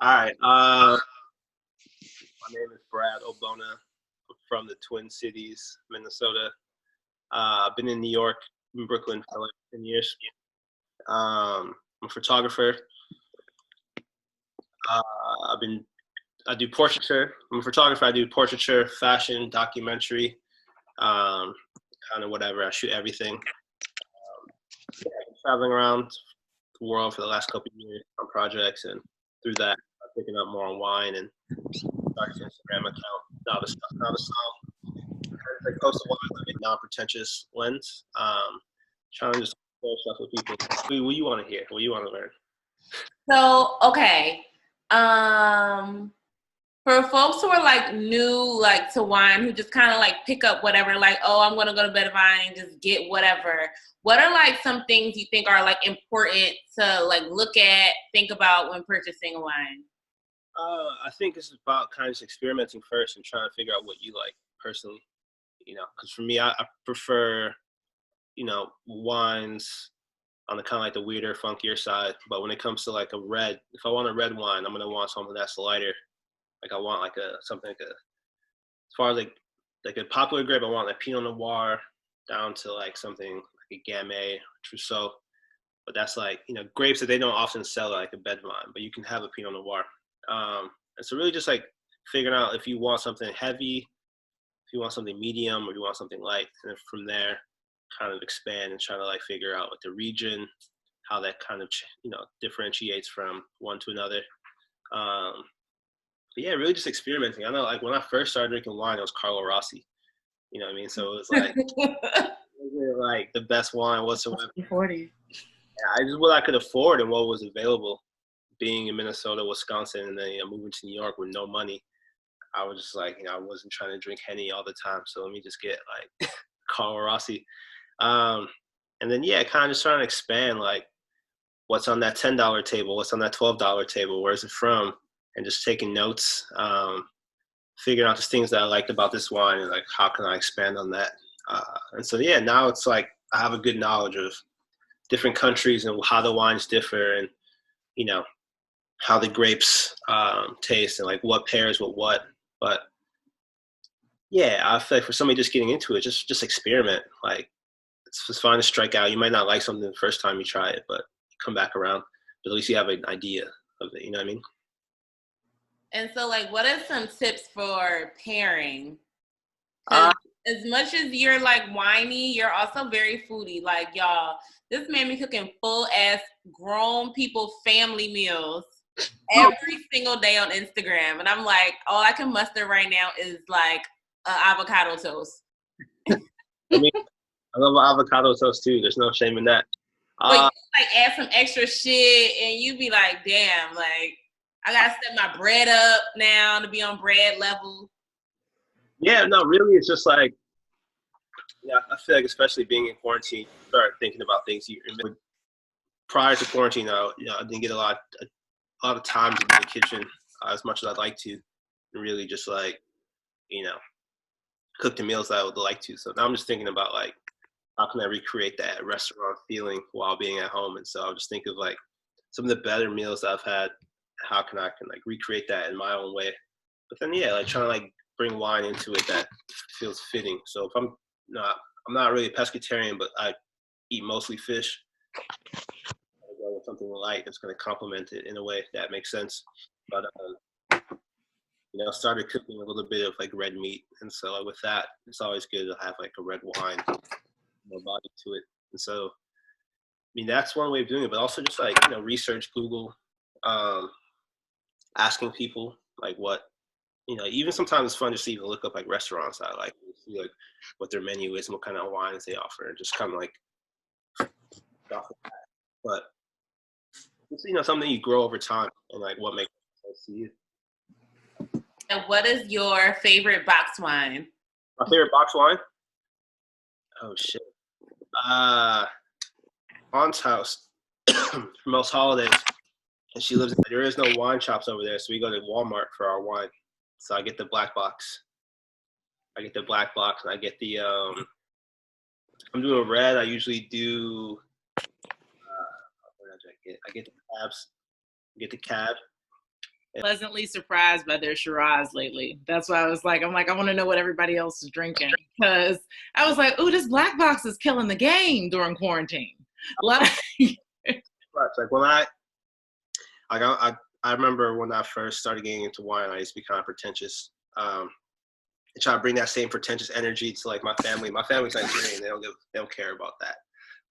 All right. My name is Brad Ogbonna. I'm from the Twin Cities, Minnesota. I've been in New York, in Brooklyn for like 10 years. I'm a photographer. Uh, I do portraiture. I'm a photographer. I do portraiture, fashion, documentary, um, kind of whatever. I shoot everything. Yeah, I've been traveling around the world for the last couple of years on projects, and through that, I'm picking up more on wine and started an Instagram account. Not a song. Like close to wine, like a non-pretentious lens. Trying to just share stuff with people. What you want to hear? What you want to learn? So, okay. Um, for folks who are like new, like to wine, who just kind of like pick up whatever, like, oh, I'm gonna go to Bed of Wine and just get whatever. What are like some things you think are like important to like look at, think about when purchasing a wine? I think it's about kind of just experimenting first and trying to figure out what you like personally. Because for me, I prefer wines on the kind of like the weirder, funkier side. But when it comes to like a red, if I want a red wine, I'm gonna want something that's lighter. Like I want like something like as far as like a popular grape, I want like Pinot Noir down to like something like a Gamay, Trousseau. But that's like grapes that they don't often sell like a bed wine, but you can have a Pinot Noir. And so really just like figuring out if you want something heavy, if you want something medium, or you want something light, and then from there kind of expand and try to like figure out what the region, how that kind of differentiates from one to another. But yeah, really just experimenting. I know like when I first started drinking wine, it was Carlo Rossi. You know what I mean? So it was like it wasn't like the best wine whatsoever. 40. I just what I could afford and what was available. Being in Minnesota, Wisconsin, and then moving to New York with no money, I was just like, I wasn't trying to drink Henny all the time. So let me just get like Carlo Rossi. And then yeah, kind of just trying to expand like what's on that $10 table, what's on that $12 table, where's it from, and just taking notes, figuring out the things that I liked about this wine and like how can I expand on that. And so yeah, now it's like I have a good knowledge of different countries and how the wines differ, and how the grapes taste and like what pairs with what. But yeah, I feel like for somebody just getting into it, just experiment. Like it's fine to strike out. You might not like something the first time you try it, but you come back around. But at least you have an idea of it. You know what I mean? And so, like, what are some tips for pairing? Uh, Because as much as you're like whiny, you're also very foodie. Like, y'all, this man be cooking full ass grown people family meals every single day on Instagram. And I'm like, all I can muster right now is like avocado toast. I mean, I love avocado toast too. There's no shame in that. But you Uh, like add some extra shit and you be like, damn, like I gotta step my bread up now to be on bread level. yeah, no, really, it's just like, yeah, I feel like especially being in quarantine, you start thinking about things you prior to quarantine. I didn't get a lot of time to be in the kitchen as much as I'd like to, and really just like you know cook the meals that I would like to. So now I'm just thinking about like how can I recreate that restaurant feeling while being at home. And so I'll just think of like some of the better meals that I've had. How can I like recreate that in my own way? But then yeah, like trying to like bring wine into it that feels fitting. So if I'm not really a pescatarian, but I eat mostly fish. I go with something light that's going to complement it in a way that makes sense. But started cooking a little bit of like red meat, and so with that, it's always good to have like a red wine, more body to it. And so, I mean, that's one way of doing it, but also just like research, Google, um, asking people like what even sometimes it's fun just to even look up like restaurants I like, see like what their menu is and what kind of wines they offer, and just kind of like off of that. But it's something you grow over time and like what makes sense to you. And what is your favorite box wine? My favorite box wine? Oh shit. Aunt's house for most holidays, and she lives. There is no wine shops over there, so we go to Walmart for our wine. So I get the black box. And I get the. I'm doing red. I usually do. What did I get? I get the cabs. I get the cab. Pleasantly surprised by their Shiraz lately. That's why I was like, I want to know what everybody else is drinking, because I was like, ooh, this black box is killing the game during quarantine. Like when I remember when I first started getting into wine, I used to be kind of pretentious. I try to bring that same pretentious energy to like my family. My family's Nigerian. They don't care about that.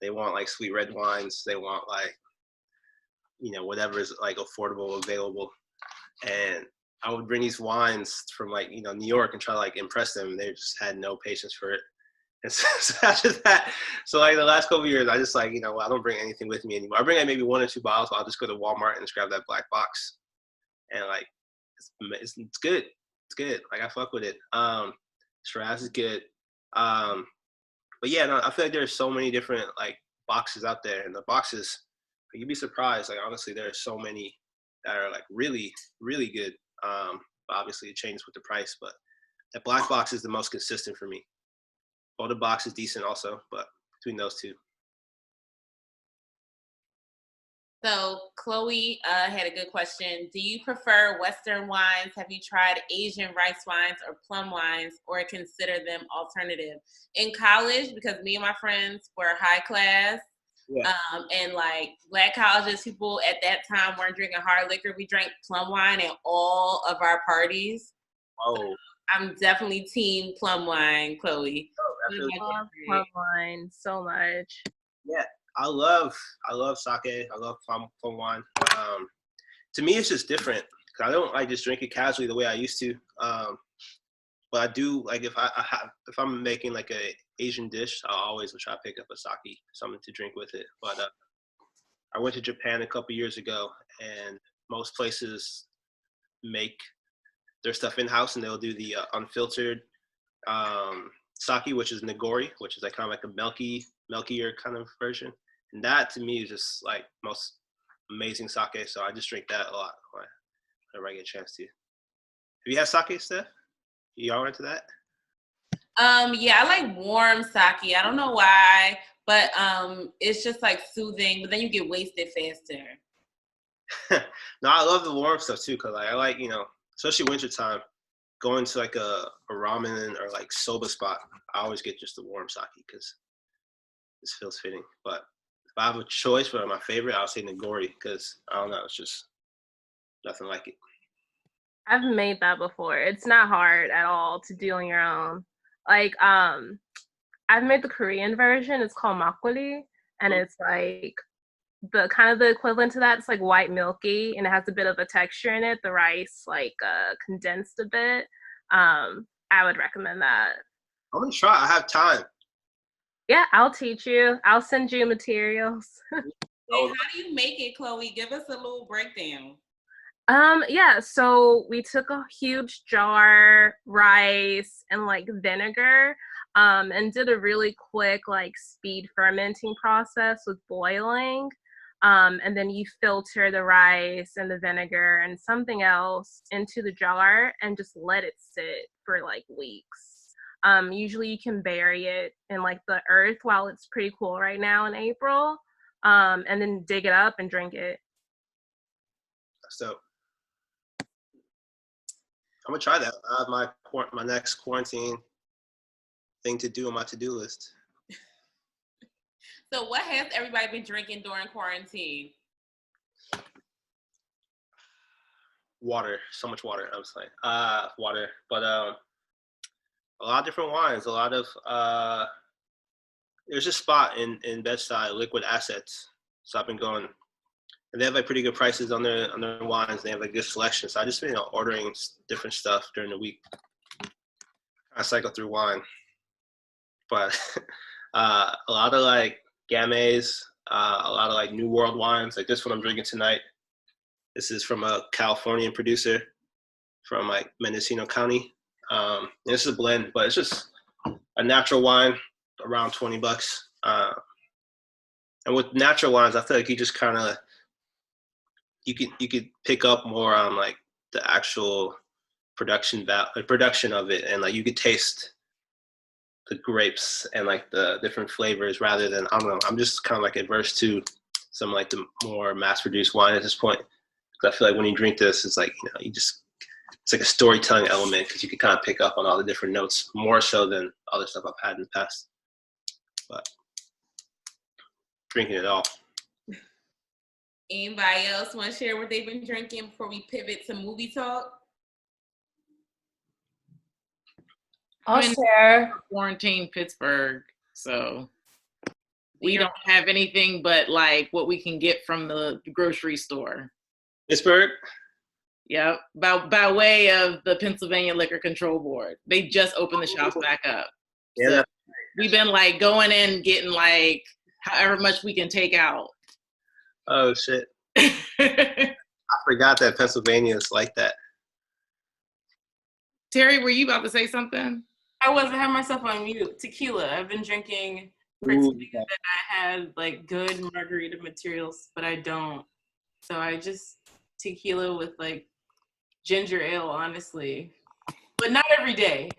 They want like sweet red wines. They want like, whatever is like affordable, available. And I would bring these wines from like, New York and try to like impress them. They just had no patience for it. And so after that, so like the last couple of years, I just like, I don't bring anything with me anymore. I bring like maybe 1 or 2 bottles. But I'll just go to Walmart and just grab that black box. And like, it's good. It's good. Like I fuck with it. Shiraz is good. But yeah, no, I feel like there's so many different like boxes out there, and the boxes, you'd be surprised. Like honestly, there are so many that are like really, really good. But obviously it changes with the price, but that black box is the most consistent for me. Boulder box is decent also, but between those two. So Chloe had a good question. Do you prefer Western wines? Have you tried Asian rice wines or plum wines, or consider them alternative? In college, because me and my friends were high class, yeah. And like Black colleges, people at that time weren't drinking hard liquor. We drank plum wine at all of our parties. Oh. So I'm definitely team plum wine, Chloe. I love plum wine so much. Yeah. I love sake. I love plum wine. To me, it's just different because I don't like just drink it casually the way I used to. But I do like if I'm making like a Asian dish, I'll always try to pick up a sake, something to drink with it. But I went to Japan a couple years ago, and most places make their stuff in house, and they'll do the unfiltered sake, which is nigori, which is like kind of like a milkier kind of version. And that to me is just like most amazing sake. So I just drink that a lot whenever I get a chance to. Have you had sake, Steph? You all into that? Yeah, I like warm sake. I don't know why, but it's just like soothing, but then you get wasted faster. No, I love the warm stuff too, cause like, I like, especially wintertime, going to like a ramen or like soba spot, I always get just the warm sake because this feels fitting. But if I have a choice for my favorite, I'll say nigori because I don't know, it's just nothing like it. I've made that before. It's not hard at all to do on your own. Like, I've made the Korean version. It's called makgeolli, and it's like the kind of the equivalent to that. It's like white milky, and it has a bit of a texture in it. The rice like condensed a bit. I would recommend that. I'm gonna try. I have time. Yeah, I'll teach you. I'll send you materials. Wait, how do you make it, Chloe? Give us a little breakdown. Yeah, so we took a huge jar, rice, and like vinegar, and did a really quick like speed fermenting process with boiling. And then you filter the rice and the vinegar and something else into the jar and just let it sit for like weeks. Usually you can bury it in like the earth while it's pretty cool right now in April, and then dig it up and drink it. So I'm gonna try that. I have my next quarantine thing to do on my to-do list. So what has everybody been drinking during quarantine? Water, so much water. I'm saying, water, but a lot of different wines. A lot of there's a spot in Bed-Stuy, Liquid Assets. So I've been going, and they have like pretty good prices on their wines. They have like good selection. So I just been ordering different stuff during the week. I cycle through wine, but a lot of like Gamay, a lot of like New World wines. Like this one I'm drinking tonight. This is from a Californian producer from like Mendocino County. This is a blend, but it's just a natural wine, around $20. And with natural wines, I feel like you just kind of you could pick up more on like the actual production of it, and like you could taste the grapes and like the different flavors rather than, I don't know, I'm just kind of like adverse to some like the more mass produced wine at this point. 'Cause I feel like when you drink this, it's like, it's like a storytelling element because you can kind of pick up on all the different notes more so than other stuff I've had in the past. But drinking it all. Anybody else want to share what they've been drinking before we pivot to movie talk? I'll share. Quarantine Pittsburgh, so we don't have anything but like what we can get from the grocery store. Pittsburgh? Yep, by way of the Pennsylvania Liquor Control Board. They just opened the shops back up. Yeah. So we've been like going in, getting like however much we can take out. Oh shit. I forgot that Pennsylvania is like that. Terry, were you about to say something? I had myself on mute. Tequila. I've been drinking that I had like good margarita materials, but I don't. So I just tequila with like ginger ale, honestly. But not every day.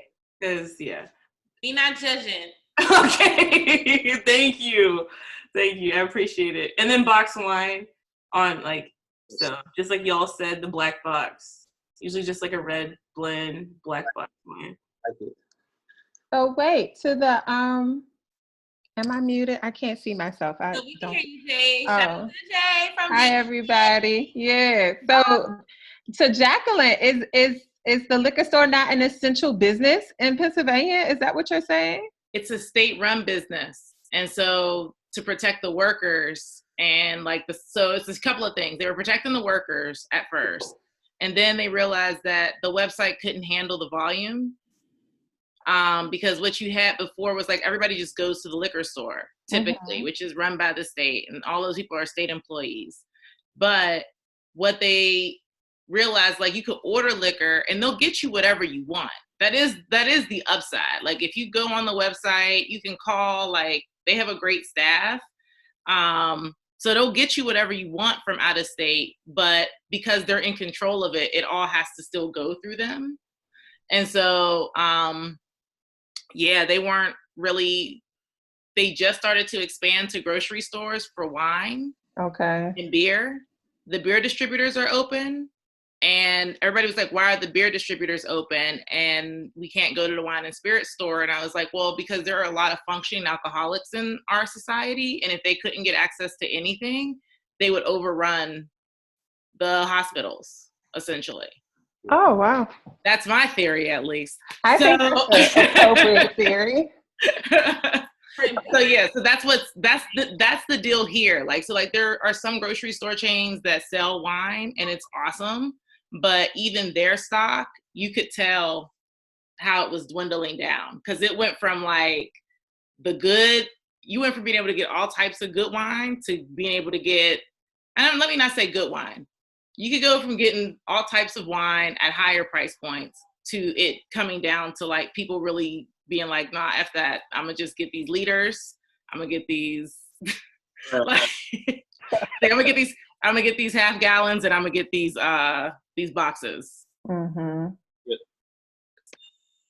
Because We not judging. Okay. Thank you. I appreciate it. And then box wine on so just like y'all said, the black box. Usually just like a red blend, black box wine. Oh wait, to the am I muted? I can't see myself. So we can hear you, Jay. Shout out to Jay from Hi everybody. Yeah. So to Jacqueline, is the liquor store not an essential business in Pennsylvania? Is that what you're saying? It's a state-run business, and so to protect the workers and so it's a couple of things. They were protecting the workers at first, and then they realized that the website couldn't handle the volume. Because what you had before was like everybody just goes to the liquor store typically, which is run by the state, and all those people are state employees. But what they realized, like you could order liquor and they'll get you whatever you want. That is the upside. Like if you go on the website, you can call, like they have a great staff. So they'll get you whatever you want from out of state, but because they're in control of it, it all has to still go through them. And so, they just started to expand to grocery stores for wine and beer. The beer distributors are open, and everybody was like, why are the beer distributors open and we can't go to the wine and spirit store? And I was like, well, because there are a lot of functioning alcoholics in our society, and if they couldn't get access to anything, they would overrun the hospitals, essentially. Oh, wow. That's my theory, at least. I think that's an appropriate theory. So that's the deal here. There are some grocery store chains that sell wine, and it's awesome, but even their stock, you could tell how it was dwindling down, because it went from you went from being able to get all types of good wine to being able to get, let me not say good wine. You could go from getting all types of wine at higher price points to it coming down to people really being like, nah, F that. I'm gonna just get these liters. I'm gonna get these I'm gonna get these half gallons, and I'm gonna get these boxes. Mm-hmm.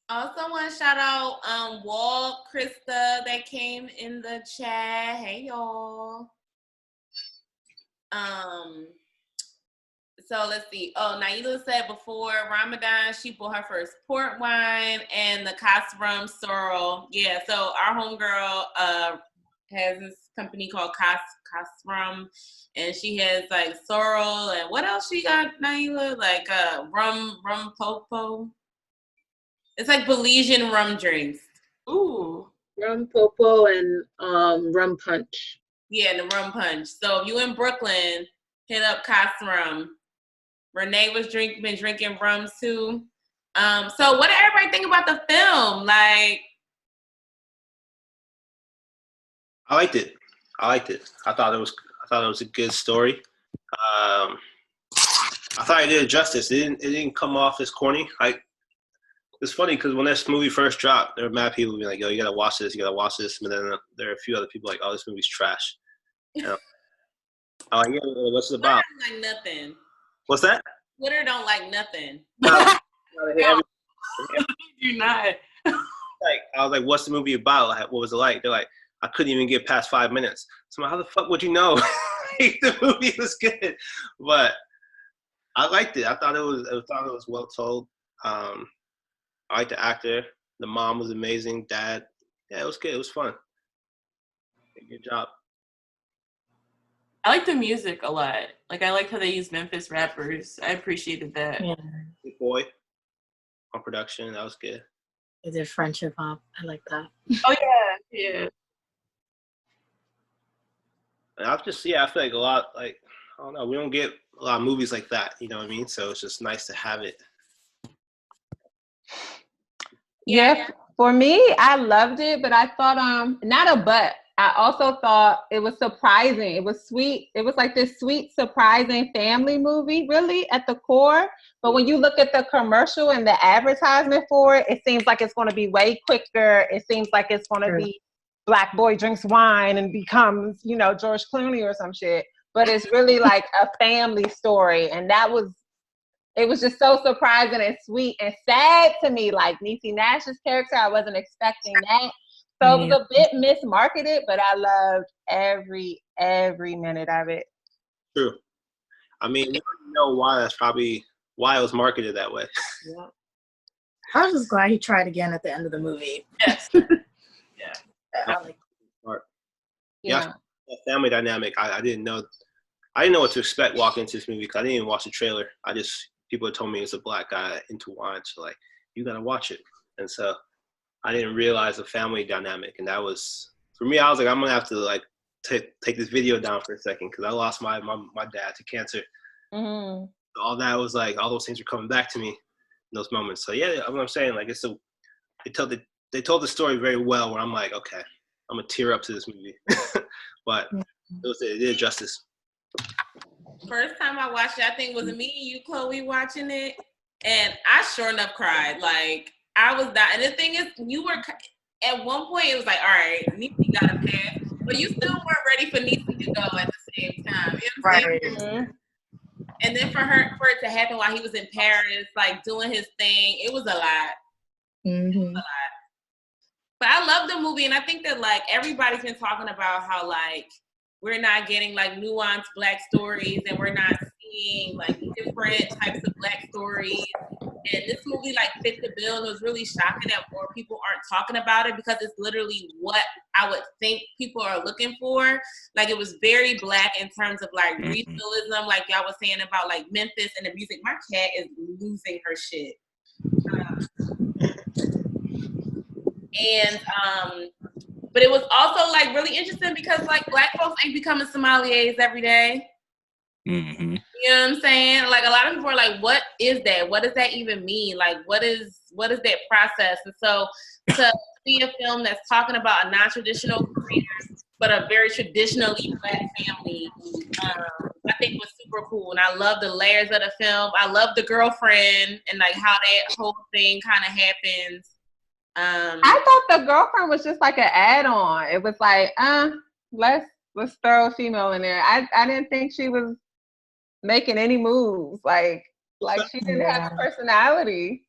Also want to shout out Walt, Krista that came in the chat. Hey y'all. So let's see. Oh, Naila said before Ramadan, she bought her first port wine and the Kasram sorrel. Yeah, so our homegirl has this company called Kasram, and she has sorrel, and what else she got, Naila? Rum popo. It's like Belizean rum drinks. Ooh. Rum popo and rum punch. Yeah, the rum punch. So if you in Brooklyn, hit up Kasram. Renee was been drinking rums too. So what did everybody think about the film? I liked it. I thought it was a good story. I thought it did justice. It didn't come off as corny. It's funny because when this movie first dropped, there were mad people being like, "Yo, you gotta watch this. But then there are a few other people like, "Oh, this movie's trash." I'm like, "Yeah, what's it about?" Like nothing. What's that? Twitter don't like nothing. You're not. I was like, "What's the movie about? What was it like?" They're like, "I couldn't even get past 5 minutes." So I'm like, how the fuck would you know? The movie was good, but I liked it. I thought it was well told. I liked the actor. The mom was amazing. Dad, yeah, it was good. It was fun. Good job. I like the music a lot. Like, I like how they use Memphis rappers. I appreciated that. Yeah, Big Boy on production. That was good. they did friendship hop. I like that. Oh yeah. And I feel like a lot, like, I don't know, we don't get a lot of movies like that, you know what I mean? So it's just nice to have it. Yeah, for me, I loved it, but I thought, not a but. I also thought it was surprising. It was sweet. It was like this sweet, surprising family movie, really, at the core. But when you look at the commercial and the advertisement for it, it seems like it's going to be way quicker. It seems like it's going to be Black boy drinks wine and becomes, George Clooney or some shit. But it's really like a family story. And it was just so surprising and sweet and sad to me. Like Niecy Nash's character, I wasn't expecting that. So it was a bit mismarketed, but I loved every minute of it. True. I mean, you don't know why that's probably why it was marketed that way. Yeah. I was just glad he tried again at the end of the movie. Yes. I like Yeah. That family dynamic, I didn't know what to expect walking into this movie because I didn't even watch the trailer. People had told me it's a Black guy into wine, so like, you gotta watch it. And so I didn't realize the family dynamic, and that was, for me, I was like, I'm gonna have to like take this video down for a second because I lost my dad to cancer. Mm-hmm. All that was like, all those things were coming back to me in those moments. So yeah, what I'm saying, like, they told the story very well. Where I'm like, okay, I'm gonna tear up to this movie, but it did justice. First time I watched it, I think was me and you, Chloe, watching it, and I sure enough cried. Like, I was that, and the thing is, you were at one point. It was like, all right, Niecy got a pass, but you still weren't ready for Niecy to go at the same time. You know what I'm saying? Mm-hmm. And then for it to happen while he was in Paris, like doing his thing, it was a lot. Mm-hmm. It was a lot. But I love the movie, and I think that like everybody's been talking about how like we're not getting like nuanced Black stories, and we're not seeing like different types of Black stories. And this movie like fit the bill, and it was really shocking that more people aren't talking about it because it's literally what I would think people are looking for. Like, it was very Black in terms of like regionalism, like y'all was saying about like Memphis and the music. My cat is losing her shit. But it was also like really interesting because like Black folks ain't becoming sommeliers every day. Mm-hmm. You know what I'm saying? Like, a lot of people are like, what is that? What does that even mean? Like, what is that process? And so to see a film that's talking about a non-traditional career, but a very traditionally Black family, I think was super cool. And I love the layers of the film. I love the girlfriend and like how that whole thing kind of happens. I thought the girlfriend was just like an add-on. It was like, let's throw a female in there. I didn't think she was making any moves. Like she didn't have a personality.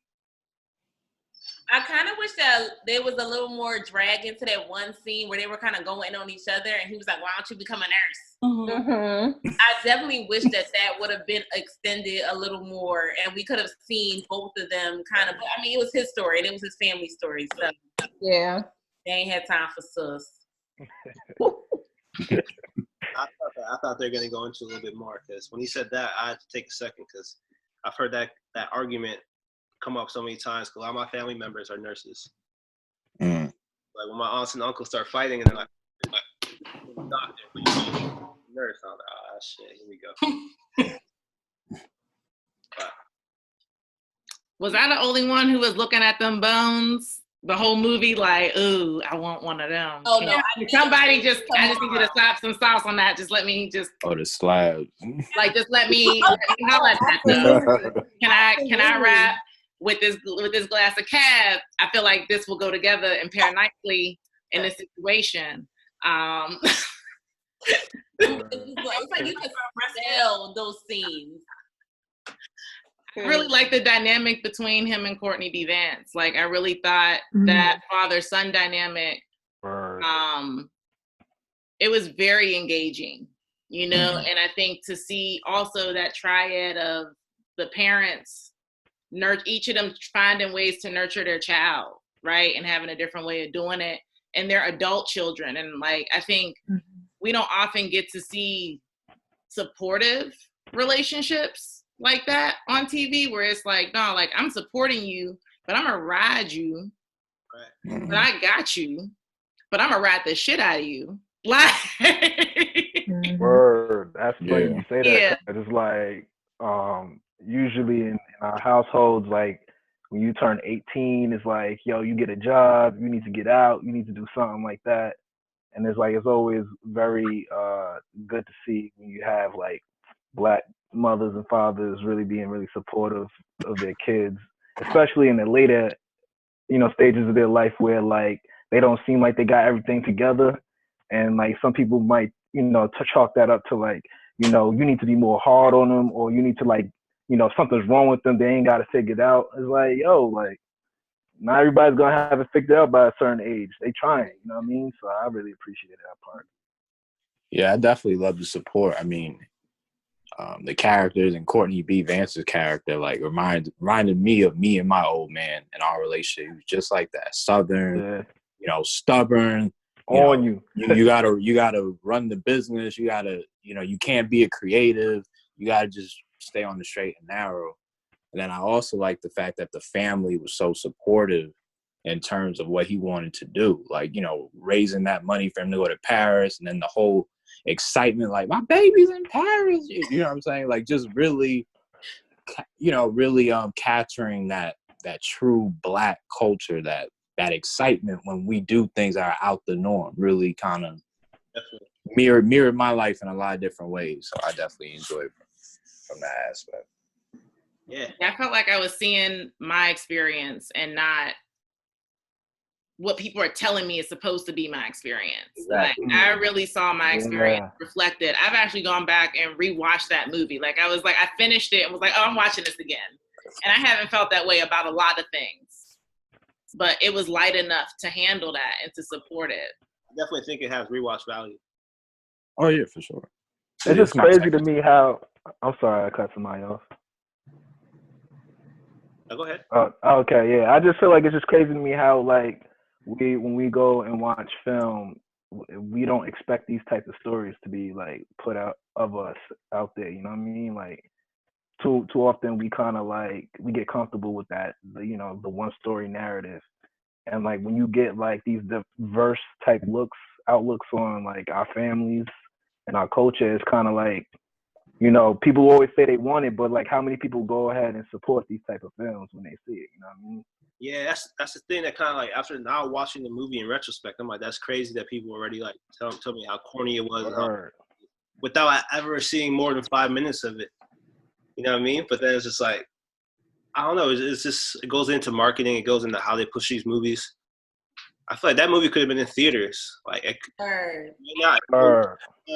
I kind of wish that there was a little more drag into that one scene where they were kind of going on each other, and he was like, "Why don't you become a nurse?" Mm-hmm. I definitely wish that would have been extended a little more, and we could have seen both of them kind of. I mean, it was his story and it was his family story, so yeah, they ain't had time for sus. I thought they were going to go into a little bit more because when he said that, I had to take a second because I've heard that argument come up so many times because a lot of my family members are nurses. Mm. Like when my aunts and uncles start fighting and they're like doctor, but you nurse. I'm like, oh shit, here we go. Was I the only one who was looking at them bones the whole movie like, ooh, I want one of them? Oh no! I just need you to slap some sauce on that. Just let me Oh, the slabs. like just let me highlight that though. Can I rap with this glass of cab? I feel like this will go together and pair nicely in this situation. It's like you could sell those scenes. I really like the dynamic between him and Courtney B. Vance. Like, I really thought that father-son dynamic, it was very engaging, you know? And I think to see also that triad of the parents each of them finding ways to nurture their child, right? And having a different way of doing it. And they're adult children. And like, I think we don't often get to see supportive relationships like that on TV, where it's like, no, like, I'm supporting you, but I'm gonna ride you. Right. But I got you, but I'm gonna ride the shit out of you. Like, word. That's funny you say that. Yeah. It's like, usually in our households, like, when you turn 18, it's like, yo, you get a job, you need to get out, you need to do something like that. And it's like, it's always very good to see when you have like Black mothers and fathers really being really supportive of their kids, especially in the later, stages of their life where like they don't seem like they got everything together. And like some people might, chalk that up to like, you need to be more hard on them, or you need to like, if something's wrong with them, they ain't got to figure it out. It's like, yo, like, not everybody's going to have it figured out by a certain age. They trying, you know what I mean? So I really appreciate that part. Yeah, I definitely love the support. I mean, the characters and Courtney B. Vance's character, like, reminded me of me and my old man and our relationship. He was just like that, Southern, stubborn. You gotta run the business. You gotta, you can't be a creative. You gotta just stay on the straight and narrow. And then I also like the fact that the family was so supportive in terms of what he wanted to do. Like, raising that money for him to go to Paris, and then the whole excitement, like, my baby's in Paris. You know what I'm saying? Like, just really, capturing that true Black culture, that excitement when we do things that are out the norm, really kind of mirrored my life in a lot of different ways. So I definitely enjoyed from that aspect. Yeah. I felt like I was seeing my experience and not what people are telling me is supposed to be my experience. Exactly. Like, I really saw my experience reflected. I've actually gone back and rewatched that movie. Like, I was like, I finished it and was like, oh, I'm watching this again. And I haven't felt that way about a lot of things. But it was light enough to handle that and to support it. I definitely think it has rewatch value. Oh, yeah, for sure. It's just crazy to me how, I'm sorry, I cut somebody off. Oh, go ahead. Okay, yeah. I just feel like it's just crazy to me how, like, when we go and watch film, we don't expect these types of stories to be, like, put out of us out there, you know what I mean? Like, too often we kind of, like, we get comfortable with that, the one story narrative. And, like, when you get, like, these diverse type outlooks on, like, our families and our culture, it's kind of like, people always say they want it, but like, how many people go ahead and support these type of films when they see it? You know what I mean? Yeah, that's the thing that kind of like, after now watching the movie in retrospect, I'm like, that's crazy that people already like tell me how corny it was without ever seeing more than 5 minutes of it. You know what I mean? But then it's just like, I don't know. It's just, it goes into marketing. It goes into how they push these movies. I feel like that movie could have been in theaters. Like, it not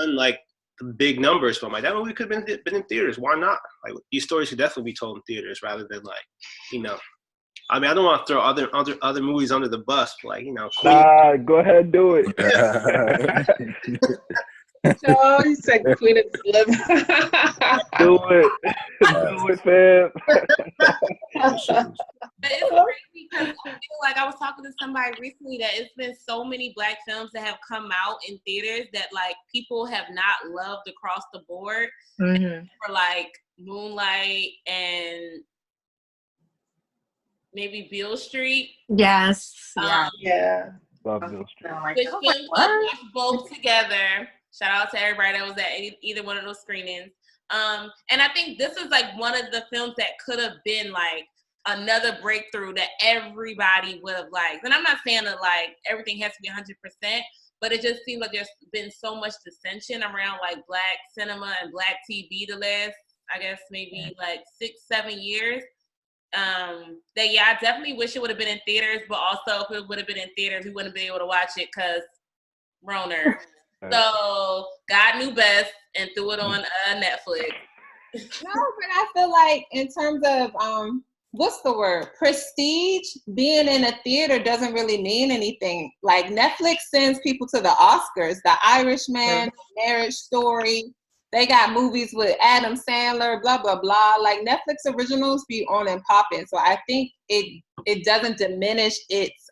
like the big numbers, but I'm like, that movie could have been in theaters. Why not? Like, these stories could definitely be told in theaters rather than like, I mean, I don't want to throw other movies under the bus, but like, Queen. Go ahead and do it. Oh, you said Queen of the Slim. Do it. Do it, fam. But it's crazy because I feel like I was talking to somebody recently that it's been so many Black films that have come out in theaters that like people have not loved across the board. Mm-hmm. For like Moonlight and maybe Beale Street. Yes. Yeah. Love Beale Street. Which films watch both together. Shout out to everybody that was at either one of those screenings. And I think this is like one of the films that could have been like another breakthrough that everybody would have liked. And I'm not saying that like everything has to be 100%, but it just seems like there's been so much dissension around like Black cinema and Black TV the last, I guess, maybe like 6-7 years. That I definitely wish it would have been in theaters, but also if it would have been in theaters, we wouldn't be able to watch it because Rona. So God knew best and threw it on Netflix. No, but I feel like in terms of what's the word? Prestige, being in a theater doesn't really mean anything. Like Netflix sends people to the Oscars, The Irishman, Marriage Story. They got movies with Adam Sandler, blah, blah, blah. Like Netflix originals be on and popping. So I think it doesn't diminish its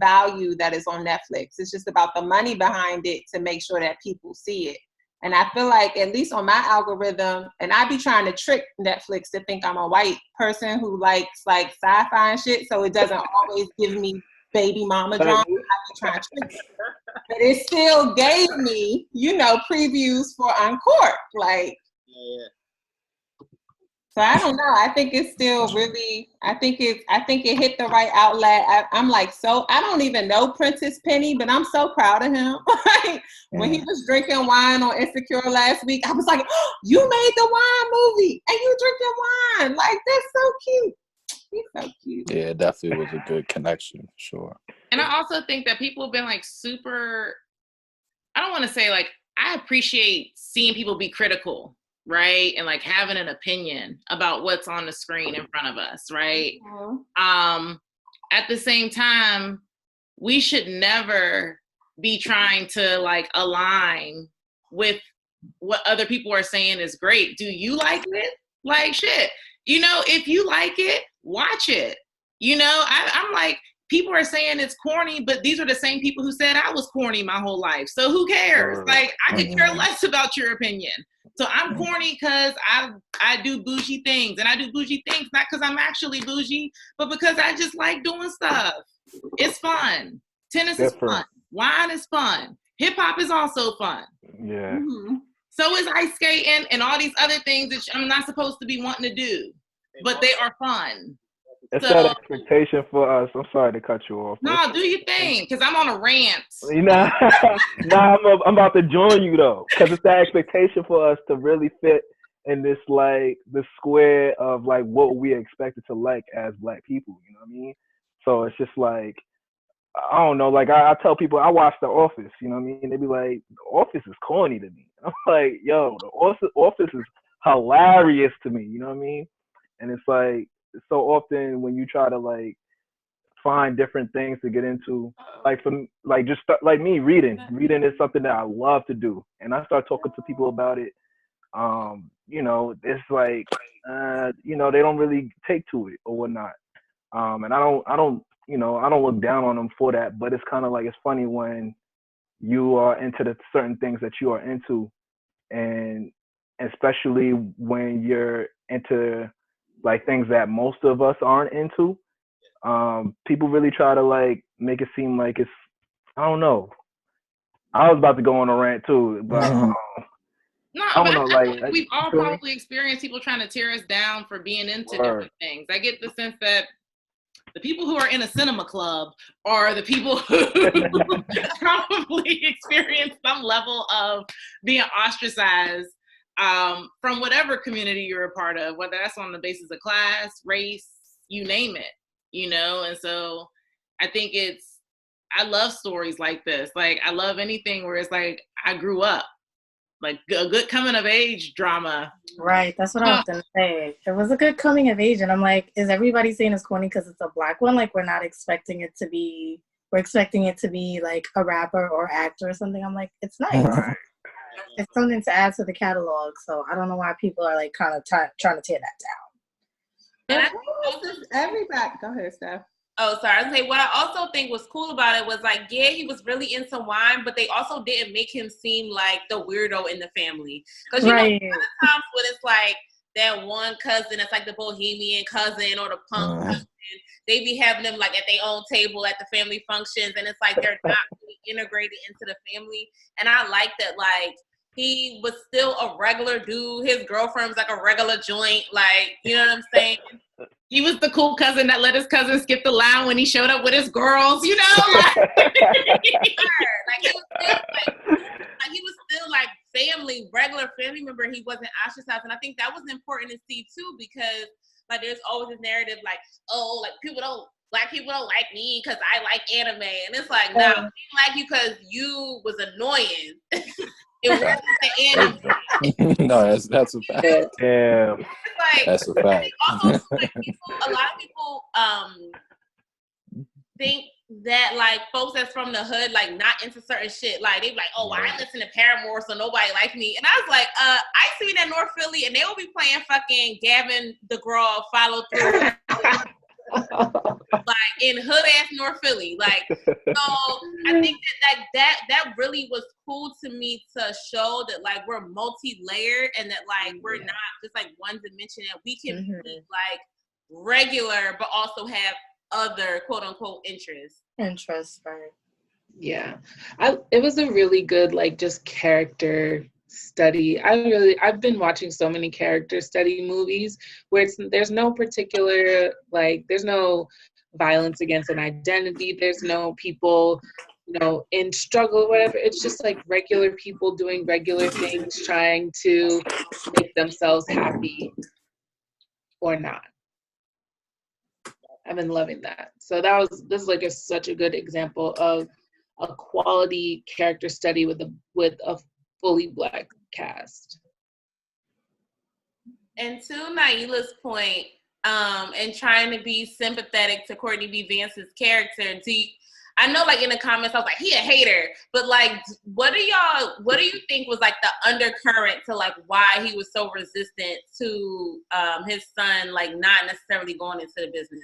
value that is on Netflix. It's just about the money behind it to make sure that people see it. And I feel like, at least on my algorithm, and I be trying to trick Netflix to think I'm a white person who likes like sci-fi and shit. So it doesn't always give me baby mama drama. I be trying to trick it. But it still gave me, previews for Uncorked. Like, Yeah. so I don't know. I think it's still really. I think it hit the right outlet. I'm like, so I don't even know Prentice Penny, but I'm so proud of him. When he was drinking wine on Insecure last week, I was like, oh, you made the wine movie and you drinking wine. Like, that's so cute. He's so cute. Yeah, it definitely was a good connection, for sure. And I also think that people have been like super, I don't want to say like, I appreciate seeing people be critical, right? And like having an opinion about what's on the screen in front of us, right? Mm-hmm. At the same time, we should never be trying to like align with what other people are saying is great. Do you like it? Like shit. If you like it, watch it. I'm like, people are saying it's corny, but these are the same people who said I was corny my whole life. So who cares? Like, I could care less about your opinion. So I'm corny because I do bougie things. And I do bougie things not because I'm actually bougie, but because I just like doing stuff. It's fun. Tennis is fun. Wine is fun. Hip hop is also fun. Yeah. Mm-hmm. So is ice skating and all these other things that I'm not supposed to be wanting to do, but they are fun. It's that expectation for us. I'm sorry to cut you off. No, do your thing, because I'm on a rant. I'm about to join you though, because it's that expectation for us to really fit in this like the square of like what we expected to like as Black people. You know what I mean? So it's just like, I don't know. Like I tell people I watch The Office. You know what I mean? They be like, The Office is corny to me. I'm like, yo, The Office is hilarious to me. You know what I mean? And it's like, so often when you try to like find different things to get into, like from like just like me reading is something that I love to do, and I start talking to people about it. It's like they don't really take to it or whatnot, and I don't look down on them for that, but it's kind of like, it's funny when you are into the certain things that you are into, and especially when you're into like things that most of us aren't into, people really try to like make it seem like it's, I don't know. I was about to go on a rant too, but I think we've all probably experienced people trying to tear us down for being into different things. I get the sense that the people who are in a cinema club are the people who probably experience some level of being ostracized from whatever community you're a part of, whether that's on the basis of class, race, you name it, And so I think I love stories like this. Like, I love anything where it's like, I grew up, like a good coming of age drama. Right. That's what I was going to say. It was a good coming of age. And I'm like, is everybody saying it's corny because it's a Black one? Like, we're expecting it to be like a rapper or actor or something. I'm like, it's nice. Right. It's something to add to the catalog. So I don't know why people are like kind of trying to tear that down. And I think everybody. Go ahead, Steph. Oh, sorry. I was gonna say, what I also think was cool about it was like, yeah, he was really into wine, but they also didn't make him seem like the weirdo in the family. Because a lot of times when it's like that one cousin that's like the bohemian cousin or the punk cousin, they be having them like at their own table at the family functions, and it's like they're not really integrated into the family. And I like that, like, he was still a regular dude. His girlfriend was like a regular joint. Like, you know what I'm saying? He was the cool cousin that let his cousin skip the line when he showed up with his girls, Like, he was still like family, regular family member. He wasn't ostracized. And I think that was important to see too, because like there's always this narrative like, oh, like Black people don't like me because I like anime. And it's like, no, people like you because you was annoying. It wasn't the anime. No, that's a fact. Yeah. Like, that's a fact. Also, like, a lot of people think that like folks that's from the hood like not into certain shit, like they be like, oh, I listen to Paramore, so nobody likes me. And I was like, I see that North Philly, and they will be playing fucking Gavin DeGraw Follow Through. Like in hood ass North Philly, like so. I think that really was cool to me to show that like we're multi-layered and that like we're not just like one dimension, and we can be like regular but also have other quote unquote interests. Right? Yeah, it was a really good like just character study. I've been watching so many character study movies where there's no particular like there's no violence against an identity, there's no people in struggle or whatever. It's just like regular people doing regular things, trying to make themselves happy or not. I've been loving that. So this is like such a good example of a quality character study with a fully Black cast. And to Naila's point, and trying to be sympathetic to Courtney B. Vance's character, I know like in the comments I was like, he a hater, but like what do you think was like the undercurrent to like why he was so resistant to his son like not necessarily going into the business?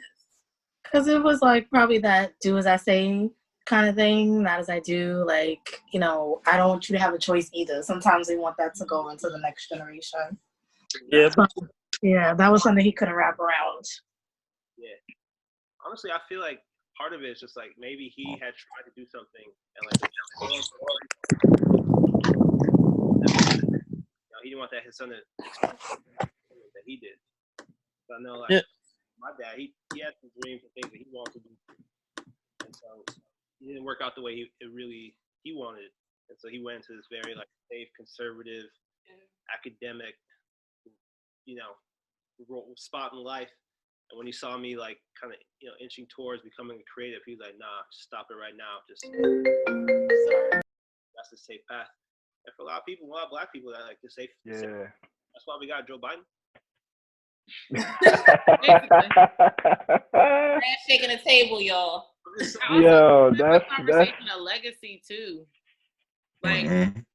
Because it was like probably that do as I say kind of thing, not as I do. Like, I don't want you to have a choice either. Sometimes they want that to go into the next generation. Yeah. So, yeah, that was something he couldn't wrap around. Yeah. Honestly, I feel like part of it is just like maybe he had tried to do something and like he didn't want that his son to experience that he did. So I know like my dad, he had some dreams and things that he wanted to do, and so it didn't work out the way he wanted, and so he went into this very like safe, conservative, academic, spot in life. And when he saw me like kind of inching towards becoming a creative, he was like, nah, stop it right now. Just that's the safe path. And for a lot of Black people that like the safe. Yeah. That's why we got Joe Biden. Brad shaking the table, y'all. Yo, that's a legacy too. Like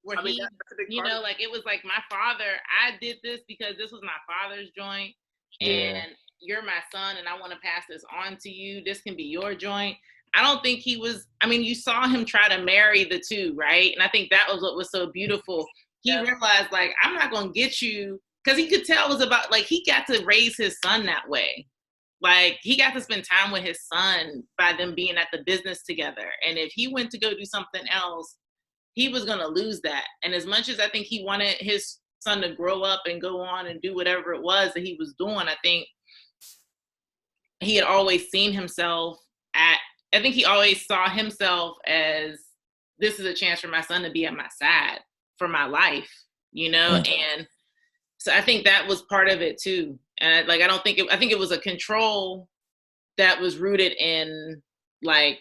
where that's a big part like it was like my father. I did this because this was my father's joint, and you're my son, and I want to pass this on to you. This can be your joint. I don't think he was. I mean, you saw him try to marry the two, right? And I think that was what was so beautiful. He realized like I'm not gonna get you. Because he could tell it was about, like, he got to raise his son that way. Like, he got to spend time with his son by them being at the business together. And if he went to go do something else, he was going to lose that. And as much as I think he wanted his son to grow up and go on and do whatever it was that he was doing, I think he had always seen himself I think he always saw himself as, this is a chance for my son to be at my side for my life, And so I think that was part of it too. And I think it was a control that was rooted in like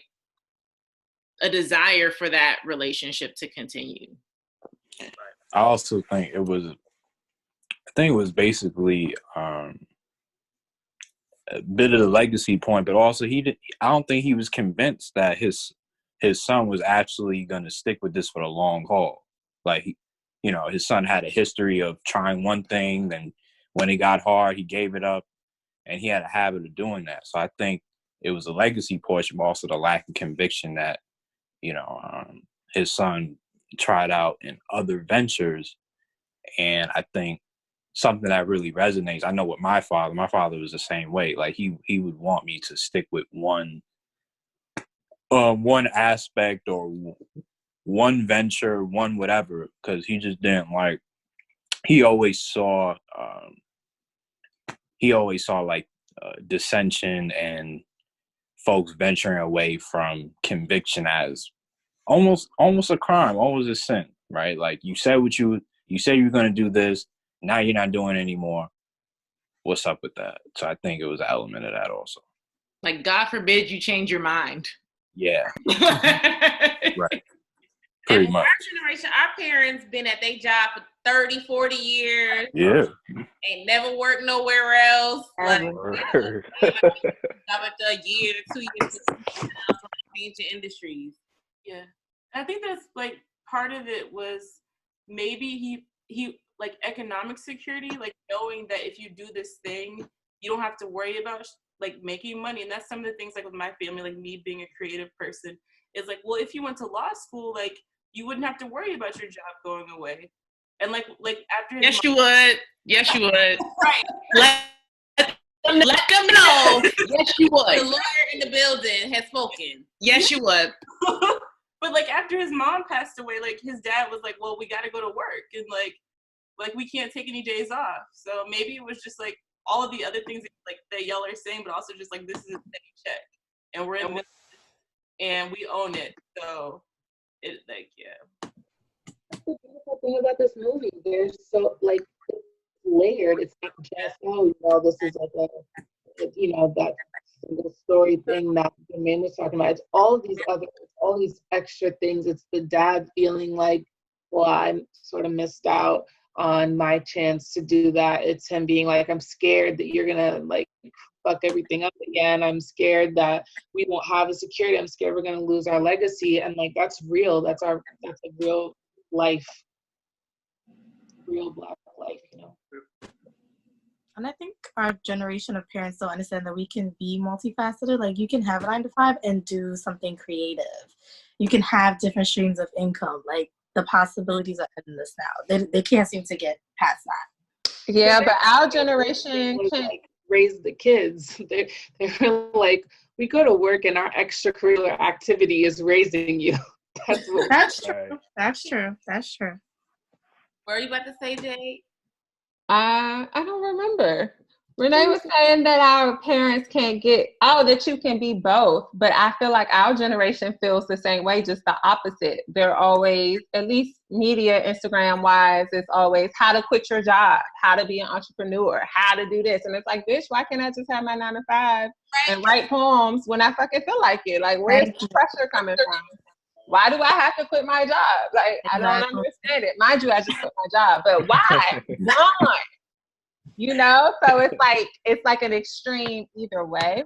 a desire for that relationship to continue. I also think it was basically a bit of the legacy point, but also I don't think he was convinced that his son was actually going to stick with this for the long haul. Like his son had a history of trying one thing, then when it got hard, he gave it up, and he had a habit of doing that. So I think it was a legacy portion, but also the lack of conviction that, his son tried out in other ventures. And I think something that really resonates, I know with my father was the same way. Like he would want me to stick with one aspect or one venture, one whatever, because he just didn't like. He always saw like dissension and folks venturing away from conviction as almost a crime, almost a sin, right? Like you said you said you were going to do this, now you're not doing it anymore. What's up with that? So I think it was an element of that also. Like, God forbid you change your mind. Yeah. Right. Pretty much. Our generation, our parents been at their job for 30, 40 years. Yeah. Ain't never worked nowhere else. Like, job after a year, 2 years. changing industries. Yeah. I think that's like part of it was maybe he like economic security, like knowing that if you do this thing, you don't have to worry about like making money. And that's some of the things like with my family, like me being a creative person, is like, well, if you went to law school, like you wouldn't have to worry about your job going away. And like after Yes, you would. Yes, you would. Right. Let them know. Yes, you would. The lawyer in the building has spoken. Yes, you would. But like after his mom passed away, like his dad was like, well, we got to go to work, and like we can't take any days off. So maybe it was just like all of the other things like that y'all are saying, but also just like this is a steady check, and we're in this, and we own it. So it like yeah. That's the beautiful thing about this movie. There's so like it's layered. It's not just this is like that single story thing that the man was talking about. It's all these extra things. It's the dad feeling like, well, I'm sort of missed out on my chance to do that. It's him being like, I'm scared that you're gonna like fuck everything up again. I'm scared that we won't have a security. I'm scared we're gonna lose our legacy. And like that's real. That's a real life, real Black life, And I think our generation of parents don't understand that we can be multifaceted. Like you can have a 9-to-5 and do something creative. You can have different streams of income. Like the possibilities are endless now. They can't seem to get past that. Yeah, but our generation can't like raise the kids. They're like, we go to work and our extracurricular activity is raising you. That's true. That's true. That's true. What are you about to say, Jade? I don't remember. Renee was saying that our parents can't that you can be both, but I feel like our generation feels the same way, just the opposite. They're always, at least media, Instagram wise, it's always how to quit your job, how to be an entrepreneur, how to do this. And it's like, bitch, why can't I just have my 9-to-5 and write poems when I fucking feel like it? Like, where's the pressure coming from? Why do I have to quit my job? Like, I don't understand it. Mind you, I just quit my job, but why? Why? So it's like an extreme either way.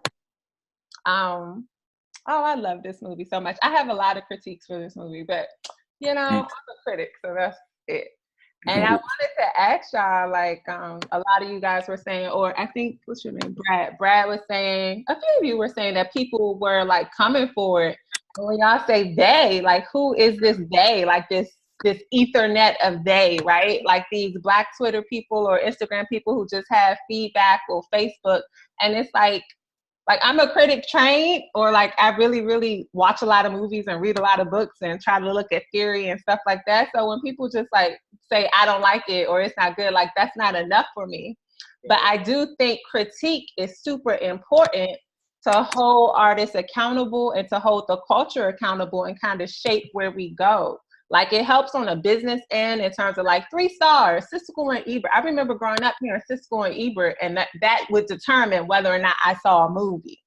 I love this movie so much. I have a lot of critiques for this movie, but I'm a critic, so that's it. And I wanted to ask y'all, like, a lot of you guys were saying, or I think, what's your name? Brad was saying, a few of you were saying that people were like coming for it. And when y'all say they, like, who is this they? Like this ethernet of they, right? Like these Black Twitter people or Instagram people who just have feedback or Facebook. And it's like I'm a critic trained, or like I really, really watch a lot of movies and read a lot of books and try to look at theory and stuff like that. So when people just like say, I don't like it or it's not good, like that's not enough for me. But I do think critique is super important to hold artists accountable and to hold the culture accountable and kind of shape where we go. Like it helps on a business end in terms of like 3 stars, Siskel and Ebert. I remember growing up hearing Siskel and Ebert, and that would determine whether or not I saw a movie.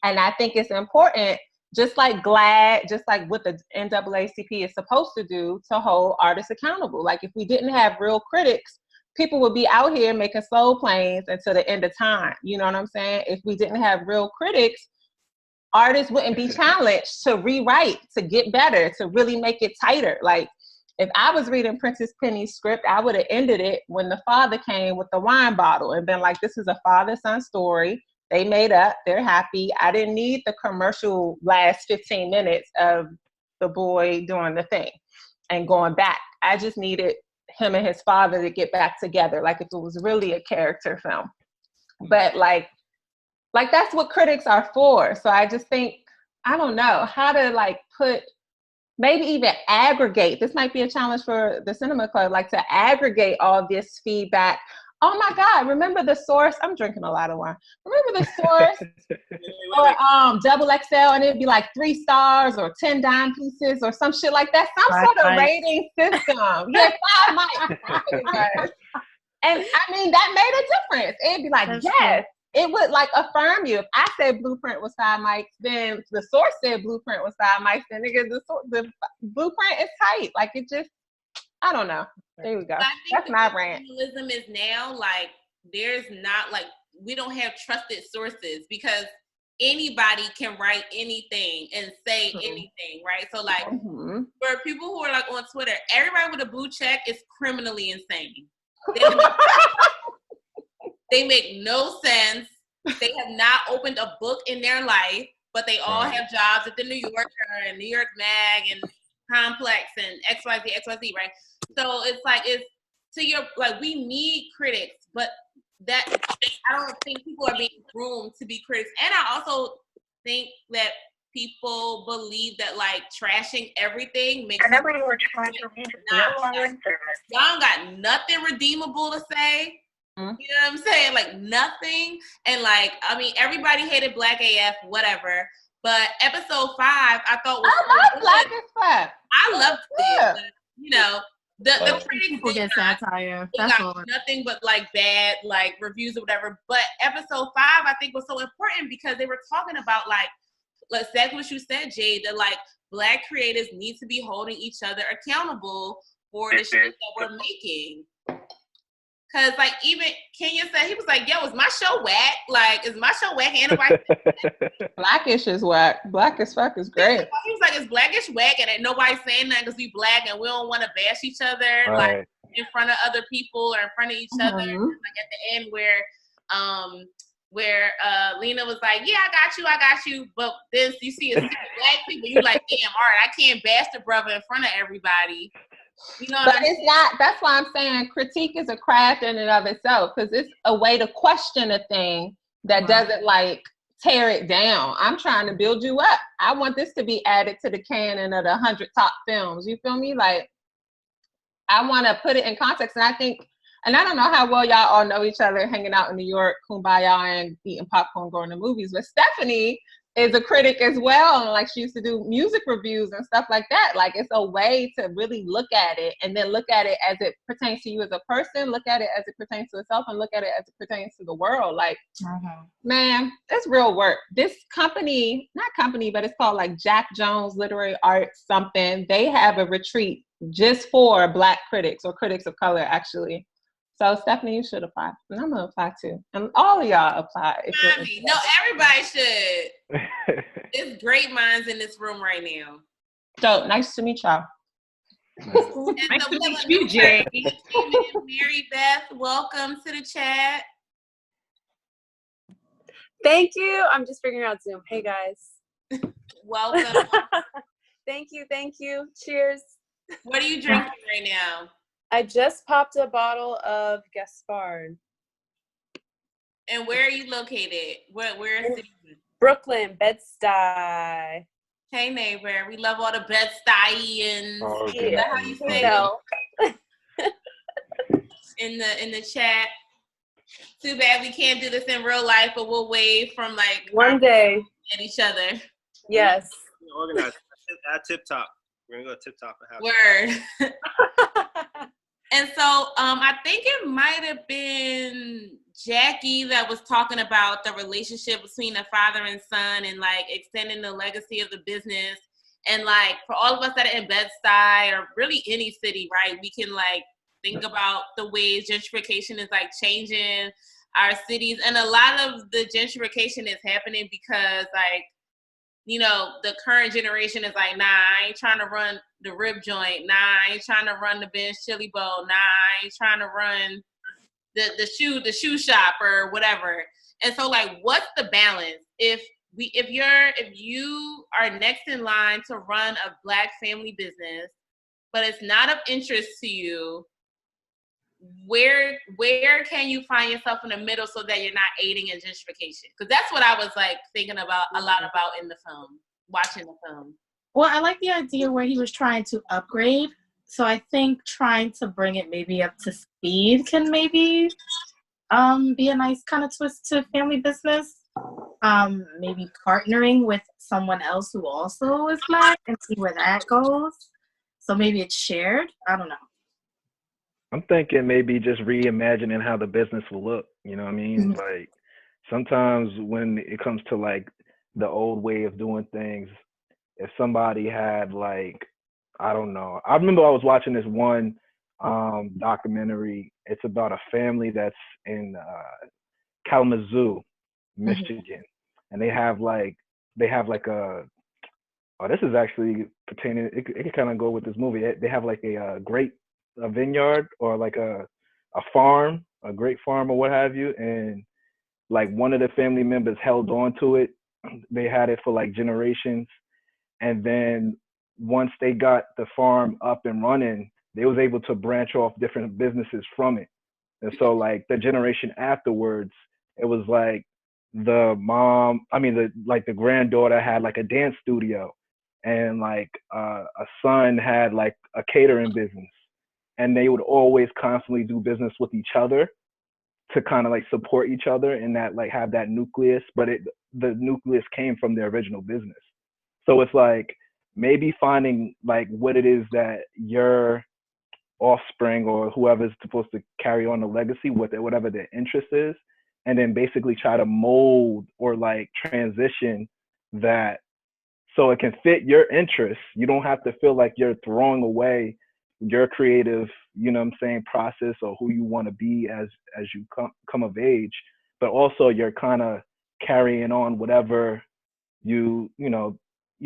And I think it's important, just like GLAAD, just like what the NAACP is supposed to do, to hold artists accountable. Like if we didn't have real critics, people would be out here making soul planes until the end of time. You know what I'm saying? If we didn't have real critics, artists wouldn't be challenged to rewrite, to get better, to really make it tighter. Like if I was reading Prentice Penny's script, I would have ended it when the father came with the wine bottle and been like, this is a father-son story. They made up, they're happy. I didn't need the commercial last 15 minutes of the boy doing the thing and going back. I just needed him and his father to get back together, like if it was really a character film. But like that's what critics are for. So I just think, I don't know how to like maybe even aggregate. This might be a challenge for the Cinema Club, like to aggregate all this feedback. Oh my God, remember the source? I'm drinking a lot of wine. Remember the source or double XL, and it'd be like 3 stars or 10 dime pieces or some shit like that. Some sort of rating system. Yeah, 5 mics. And I mean, that made a difference. It'd be like, that's yes. True. It would like affirm you. If I said Blueprint was 5 mics, then the source said Blueprint was 5 mics, then nigga, the Blueprint is tight. Like it just, I don't know. There we go. That's my rant. Journalism is now like, there's not like, we don't have trusted sources, because anybody can write anything and say anything, right? So like for people who are like on Twitter, everybody with a blue check is criminally insane. They make no sense. They have not opened a book in their life, but they all have jobs at the New Yorker and New York Mag and Complex and XYZ, right? So it's like, it's to your, like, we need critics, but that, I don't think people are being groomed to be critics. And I also think that people believe that like trashing everything makes y'all got nothing redeemable to say. You know what I'm saying? Like nothing. And like, I mean, everybody hated Black AF, whatever. But episode 5, I thought was I love Black as fuck. I loved it. But, you know, the critics people get satire. That's got nothing but like bad like reviews or whatever. But episode 5, I think, was so important because they were talking about like exactly what you said, Jade, that like Black creators need to be holding each other accountable for the shit that we're making. Cause like even Kenya said, he was like, "Yo, is my show whack? Like, is my show whack?" And nobody Blackish is whack. Black as fuck is great. He was like, "Is Blackish whack?" And nobody's saying that because we Black and we don't want to bash each other like in front of other people or in front of each other. Like at the end where Lena was like, "Yeah, I got you," but then you see a Black people, you like, "Damn, all right, I can't bash the brother in front of everybody." You know but it's not, that's why I'm saying critique is a craft in and of itself, because it's a way to question a thing that doesn't like tear it down. I'm trying to build you up. I want this to be added to the canon of the 100 top films. You feel me? Like, I want to put it in context. And I think, and I don't know how well y'all all know each other, hanging out in New York, kumbaya and eating popcorn, going to movies, but Stephanie is a critic as well, and like she used to do music reviews and stuff like that. Like, it's a way to really look at it and then look at it as it pertains to you as a person, look at it as it pertains to itself, and look at it as it pertains to the world. Like, man, it's real work. This company, not company, but it's called like Jack Jones Literary Arts something. They have a retreat just for Black critics or critics of color, actually. So Stephanie, you should apply, and I'm gonna apply too, and all of y'all apply. No, everybody should. There's great minds in this room right now. So nice to meet y'all. Nice to meet you, Jay. Mary Beth, welcome to the chat. Thank you. I'm just figuring out Zoom. Hey guys. Welcome. Thank you. Cheers. What are you drinking right now? I just popped a bottle of Gaspard. And where are you located? Where is it? Brooklyn, Bed-Stuy. Hey neighbor, we love all the Bed-Stuyans. Is that how you say it? In the chat. Too bad we can't do this in real life, but we'll wave from like one day at each other. Yes. Organize at Tip Top. We're gonna go to Tip Top and have Word. And so I think it might have been Jackie that was talking about the relationship between the father and son and like extending the legacy of the business. And like for all of us that are in Bed-Stuy or really any city, right, we can like think about the ways gentrification is like changing our cities. And a lot of the gentrification is happening because like, you know, the current generation is like, nah, I ain't trying to run the rib joint. Nah, I ain't trying to run the Ben's Chili Bowl. Nah, I ain't trying to run the shoe shop or whatever. And so like, what's the balance? If you are next in line to run a Black family business, but it's not of interest to you, where can you find yourself in the middle so that you're not aiding in gentrification? Because that's what I was like thinking about a lot about in the film, watching the film. Well, I like the idea where he was trying to upgrade. So I think trying to bring it maybe up to speed can maybe be a nice kind of twist to family business. Maybe partnering with someone else who also is Black and see where that goes. So maybe it's shared. I don't know. I'm thinking maybe just reimagining how the business will look. You know what I mean? Like sometimes when it comes to like the old way of doing things, if somebody had like, I don't know. I remember I was watching this one documentary. It's about a family that's in Kalamazoo, Michigan. and they have like a, oh, this is actually pertaining, it can kind of go with this movie. They have like a vineyard, or like a farm, a grape farm or what have you, and like one of the family members held on to it. They had it for like generations, and then once they got the farm up and running, they was able to branch off different businesses from it. And so like the generation afterwards, it was like the granddaughter had like a dance studio, and like a son had like a catering business, and they would always constantly do business with each other to kind of like support each other, and that like have that nucleus, but the nucleus came from their original business. So it's like maybe finding like what it is that your offspring or whoever's supposed to carry on the legacy with it, whatever their interest is, and then basically try to mold or like transition that so it can fit your interests. You don't have to feel like you're throwing away your creative, you know what I'm saying, process, or who you want to be as you come of age, but also you're kind of carrying on whatever you're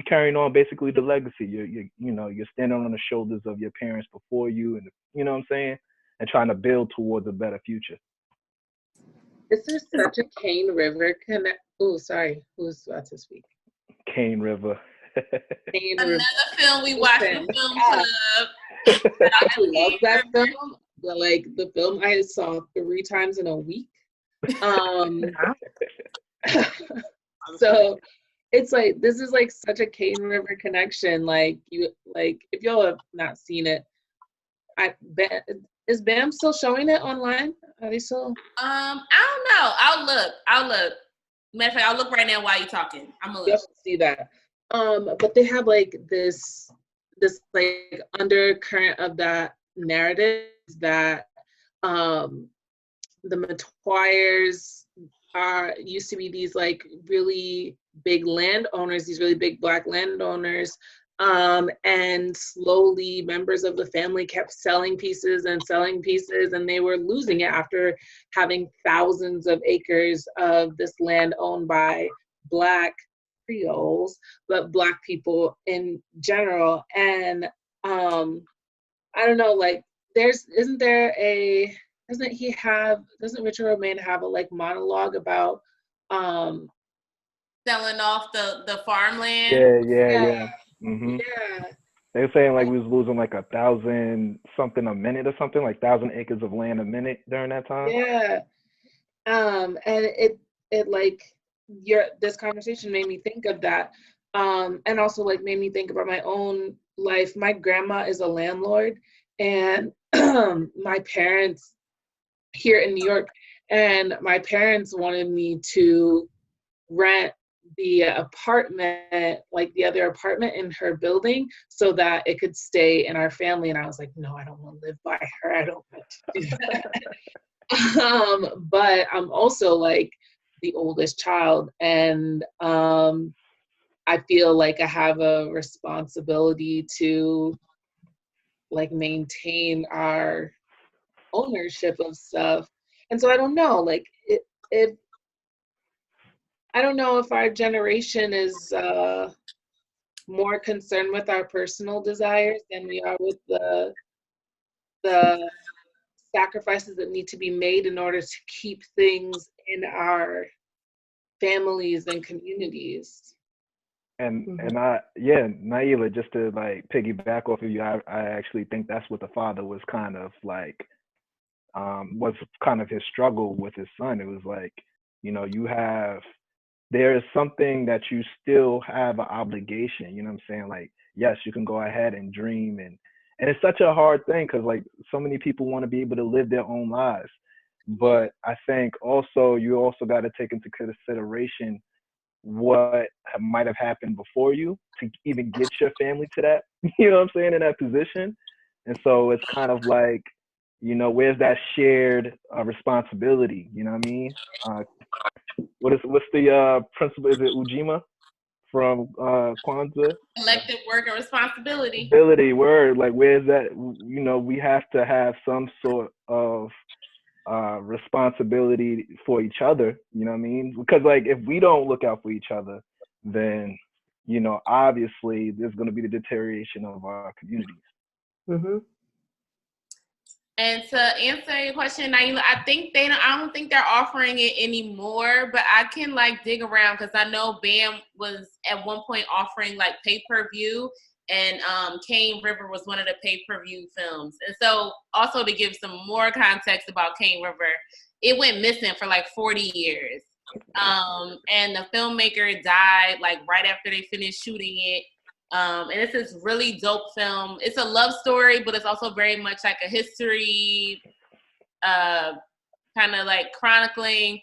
carrying on basically the legacy. You're standing on the shoulders of your parents before you, and you know what I'm saying, and trying to build towards a better future. Is there such a Cane River connect? Oh, sorry, who's about to speak? Cane River. Another film we watched, the film club. I love that film, but like the film I saw 3 times in a week. So it's like, this is like such a Cane River connection. Like if y'all have not seen it, is BAM still showing it online? Are they still? I don't know. I'll look. Matter of fact, I'll look right now while you're talking. I'm gonna look. See that. But they have like this like undercurrent of that narrative that the Metoyers used to be these like really big landowners, these really big Black landowners, and slowly members of the family kept selling pieces, and they were losing it after having thousands of acres of this land owned by Black Creoles, but Black people in general. And I don't know, like doesn't Richard Romaine have a like monologue about selling off the farmland? Yeah. Mm-hmm. Yeah. They were saying like we was losing like 1,000 something a minute or something, like 1,000 acres of land a minute during that time. Yeah. And it like this conversation made me think of that. And also like made me think about my own life. My grandma is a landlord, and my parents here in New York, and my parents wanted me to rent the apartment, like the other apartment in her building, so that it could stay in our family. And I was like, no, I don't want to live by her. I don't want to do that. But I'm also like the oldest child, and I feel like I have a responsibility to like maintain our ownership of stuff. And so I don't know, like if I don't know if our generation is more concerned with our personal desires than we are with the sacrifices that need to be made in order to keep things in our families and communities. And Naila, just to like piggyback off of you, I actually think that's what the father was kind of like, was kind of his struggle with his son. It was like, there is something that you still have an obligation, you know what I'm saying? Like, yes, you can go ahead and dream, and it's such a hard thing because like so many people want to be able to live their own lives. But I think also you also got to take into consideration what might have happened before you to even get your family to that, you know what I'm saying, in that position. And so it's kind of like, where's that shared responsibility? You know what I mean? What's the principle? Is it Ujima from Kwanzaa? Collective work and responsibility. Word, like where's that? We have to have some sort of responsibility for each other. You know what I mean? Because like if we don't look out for each other, then obviously there's going to be the deterioration of our communities. Mm-hmm. And to answer your question, Naila, I don't think they're offering it anymore, but I can like dig around because I know BAM was at one point offering like pay-per-view, and Cane River was one of the pay-per-view films. And so also to give some more context about Cane River, it went missing for like 40 years. And the filmmaker died like right after they finished shooting it. And it's this really dope film. It's a love story, but it's also very much like a history, kind of like chronicling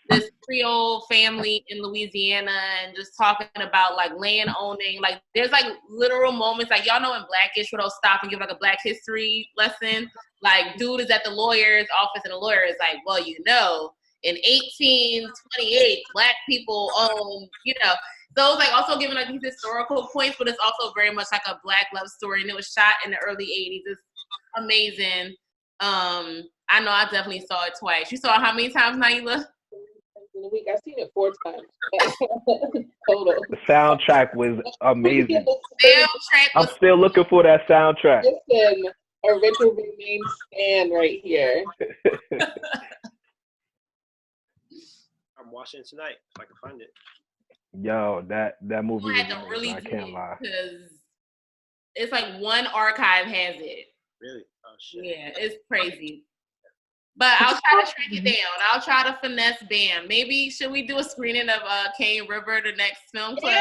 this Creole family in Louisiana and just talking about like land owning. Like there's like literal moments, like y'all know in Blackish where they'll stop and give like a Black history lesson. Like dude is at the lawyer's office and the lawyer is like, well, in 1828, Black people own, So it's like also giving like these historical points, but it's also very much like a Black love story. And it was shot in the early 80s. It's amazing. I know I definitely saw it twice. You saw it how many times, Naila? In a week. I've seen it 4 times. Total. The soundtrack was amazing. I'm was still looking for that soundtrack. Listen, a Richard Remain stan right here. I'm watching it tonight if I can find it. Yo, that movie was had to amazing. really I can't lie. Because it's like one archive has it. Really? Oh shit. Yeah, it's crazy. But I'll try to track it down. I'll try to finesse BAM. Maybe should we do a screening of Cane River, the next film club?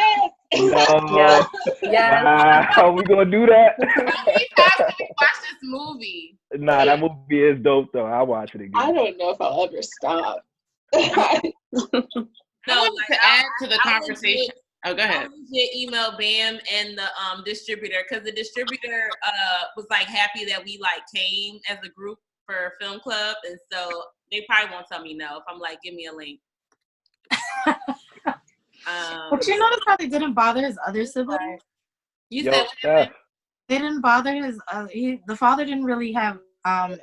Yes. Yes. Wow, we gonna do that? How many times can we watch this movie? Nah, that movie is dope though. I'll watch it again. I don't know if I'll ever stop. No, like, to add to the conversation. Oh, go ahead. I legit email BAM and the distributor because the distributor was like happy that we like came as a group for film club, and so they probably won't tell me no if I'm like, give me a link. But you notice how they didn't bother his other siblings? You said what? They didn't bother his. The father didn't really have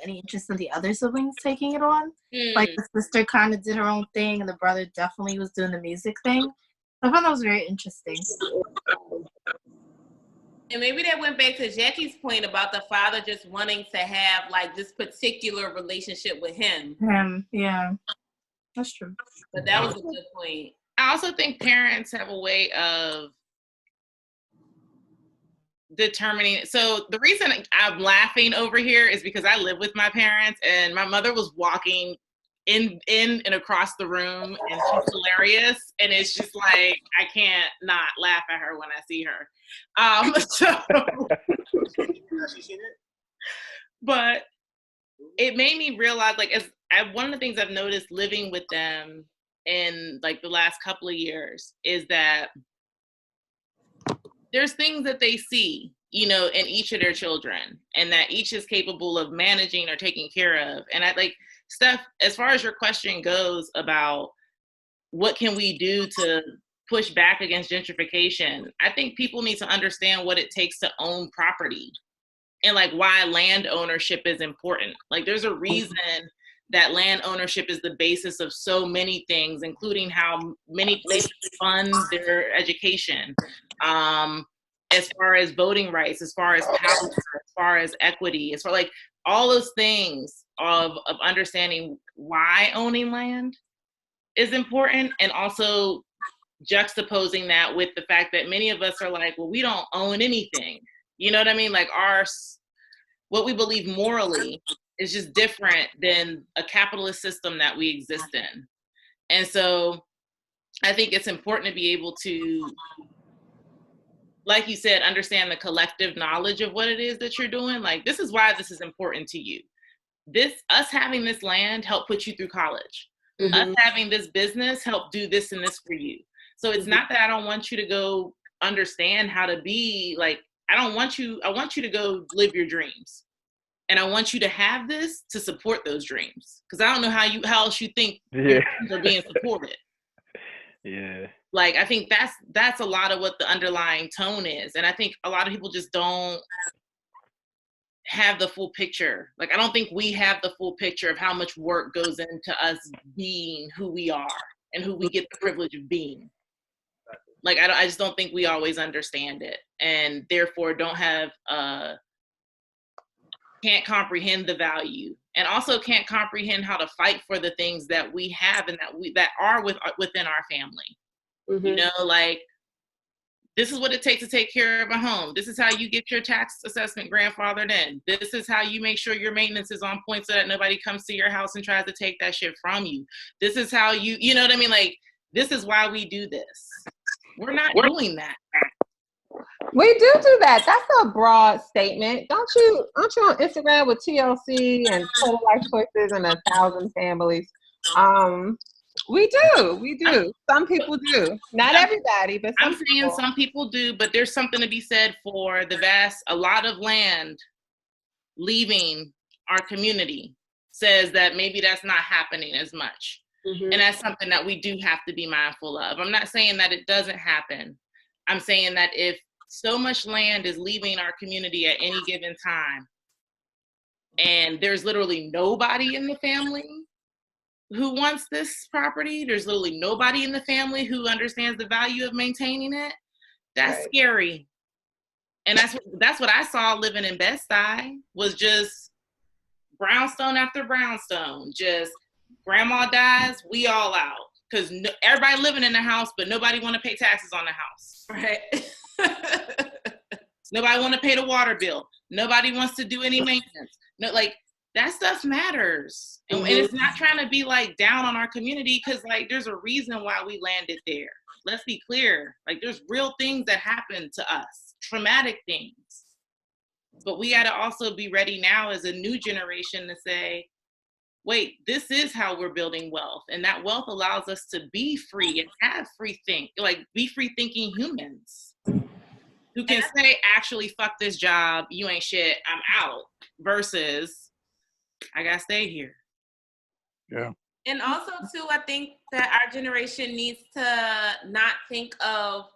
any interest in the other siblings taking it on. Like the sister kind of did her own thing, and the brother definitely was doing the music thing. I found that was very interesting. And maybe that went back to Jackie's point about the father just wanting to have like this particular relationship with him. Yeah, that's true. But that was a good point. I also think parents have a way of determining. So the reason I'm laughing over here is because I live with my parents, and my mother was walking in and across the room, and she's hilarious, and it's just like I can't not laugh at her when I see her. But it made me realize, like, one of the things I've noticed living with them in like the last couple of years is that there's things that they see, in each of their children, and that each is capable of managing or taking care of. And I like, Steph, as far as your question goes about what can we do to push back against gentrification, I think people need to understand what it takes to own property and like why land ownership is important. Like there's a reason that land ownership is the basis of so many things, including how many places fund their education, as far as voting rights, as far as power, as far as equity, as far like all those things of understanding why owning land is important, and also juxtaposing that with the fact that many of us are like, well, we don't own anything. You know what I mean? Like what we believe morally is just different than a capitalist system that we exist in. And so I think it's important to be able to, like you said, understand the collective knowledge of what it is that you're doing. Like, this is why this is important to you. Us having this land helped put you through college. Us having this business helped do this and this for you. So it's not that I don't want you to go understand how to be like, I want you to go live your dreams. And I want you to have this to support those dreams. Because I don't know how else you think your dreams are being supported. Yeah. Like, I think that's a lot of what the underlying tone is. And I think a lot of people just don't have the full picture. Like, I don't think we have the full picture of how much work goes into us being who we are and who we get the privilege of being. Like, I just don't think we always understand it, and therefore don't have, can't comprehend the value, and also can't comprehend how to fight for the things that we have and that are within our family. Mm-hmm. You know, like, this is what it takes to take care of a home. This is how you get your tax assessment grandfathered in. This is how you make sure your maintenance is on point so that nobody comes to your house and tries to take that shit from you. This is how you know what I mean? Like, this is why we do this. We're not doing that. We do that. That's a broad statement. Aren't you on Instagram with TLC and Total Life Choices and 1,000 families? We do. Some people do. Not everybody, but some I'm saying some people do, but there's something to be said for a lot of land leaving our community says that maybe that's not happening as much. Mm-hmm. And that's something that we do have to be mindful of. I'm not saying that it doesn't happen. I'm saying that if so much land is leaving our community at any given time, and there's literally nobody in the family who wants this property, there's literally nobody in the family who understands the value of maintaining it, that's Right. scary. And that's what I saw living in Bed-Stuy, was just brownstone after brownstone. Just grandma dies, we all out. Because everybody living in the house, but nobody want to pay taxes on the house. Right. Nobody want to pay the water bill. Nobody wants to do any maintenance. No, like, that stuff matters. And, Mm-hmm. and it's not trying to be like down on our community, because like there's a reason why we landed there. Let's be clear. Like, there's real things that happen to us, traumatic things. But we got to also be ready now as a new generation to say, wait, this is how we're building wealth. And that wealth allows us to be free and have be free thinking humans who can say, actually, fuck this job, you ain't shit, I'm out, versus I gotta stay here. Yeah. And also, too, I think that our generation needs to not think of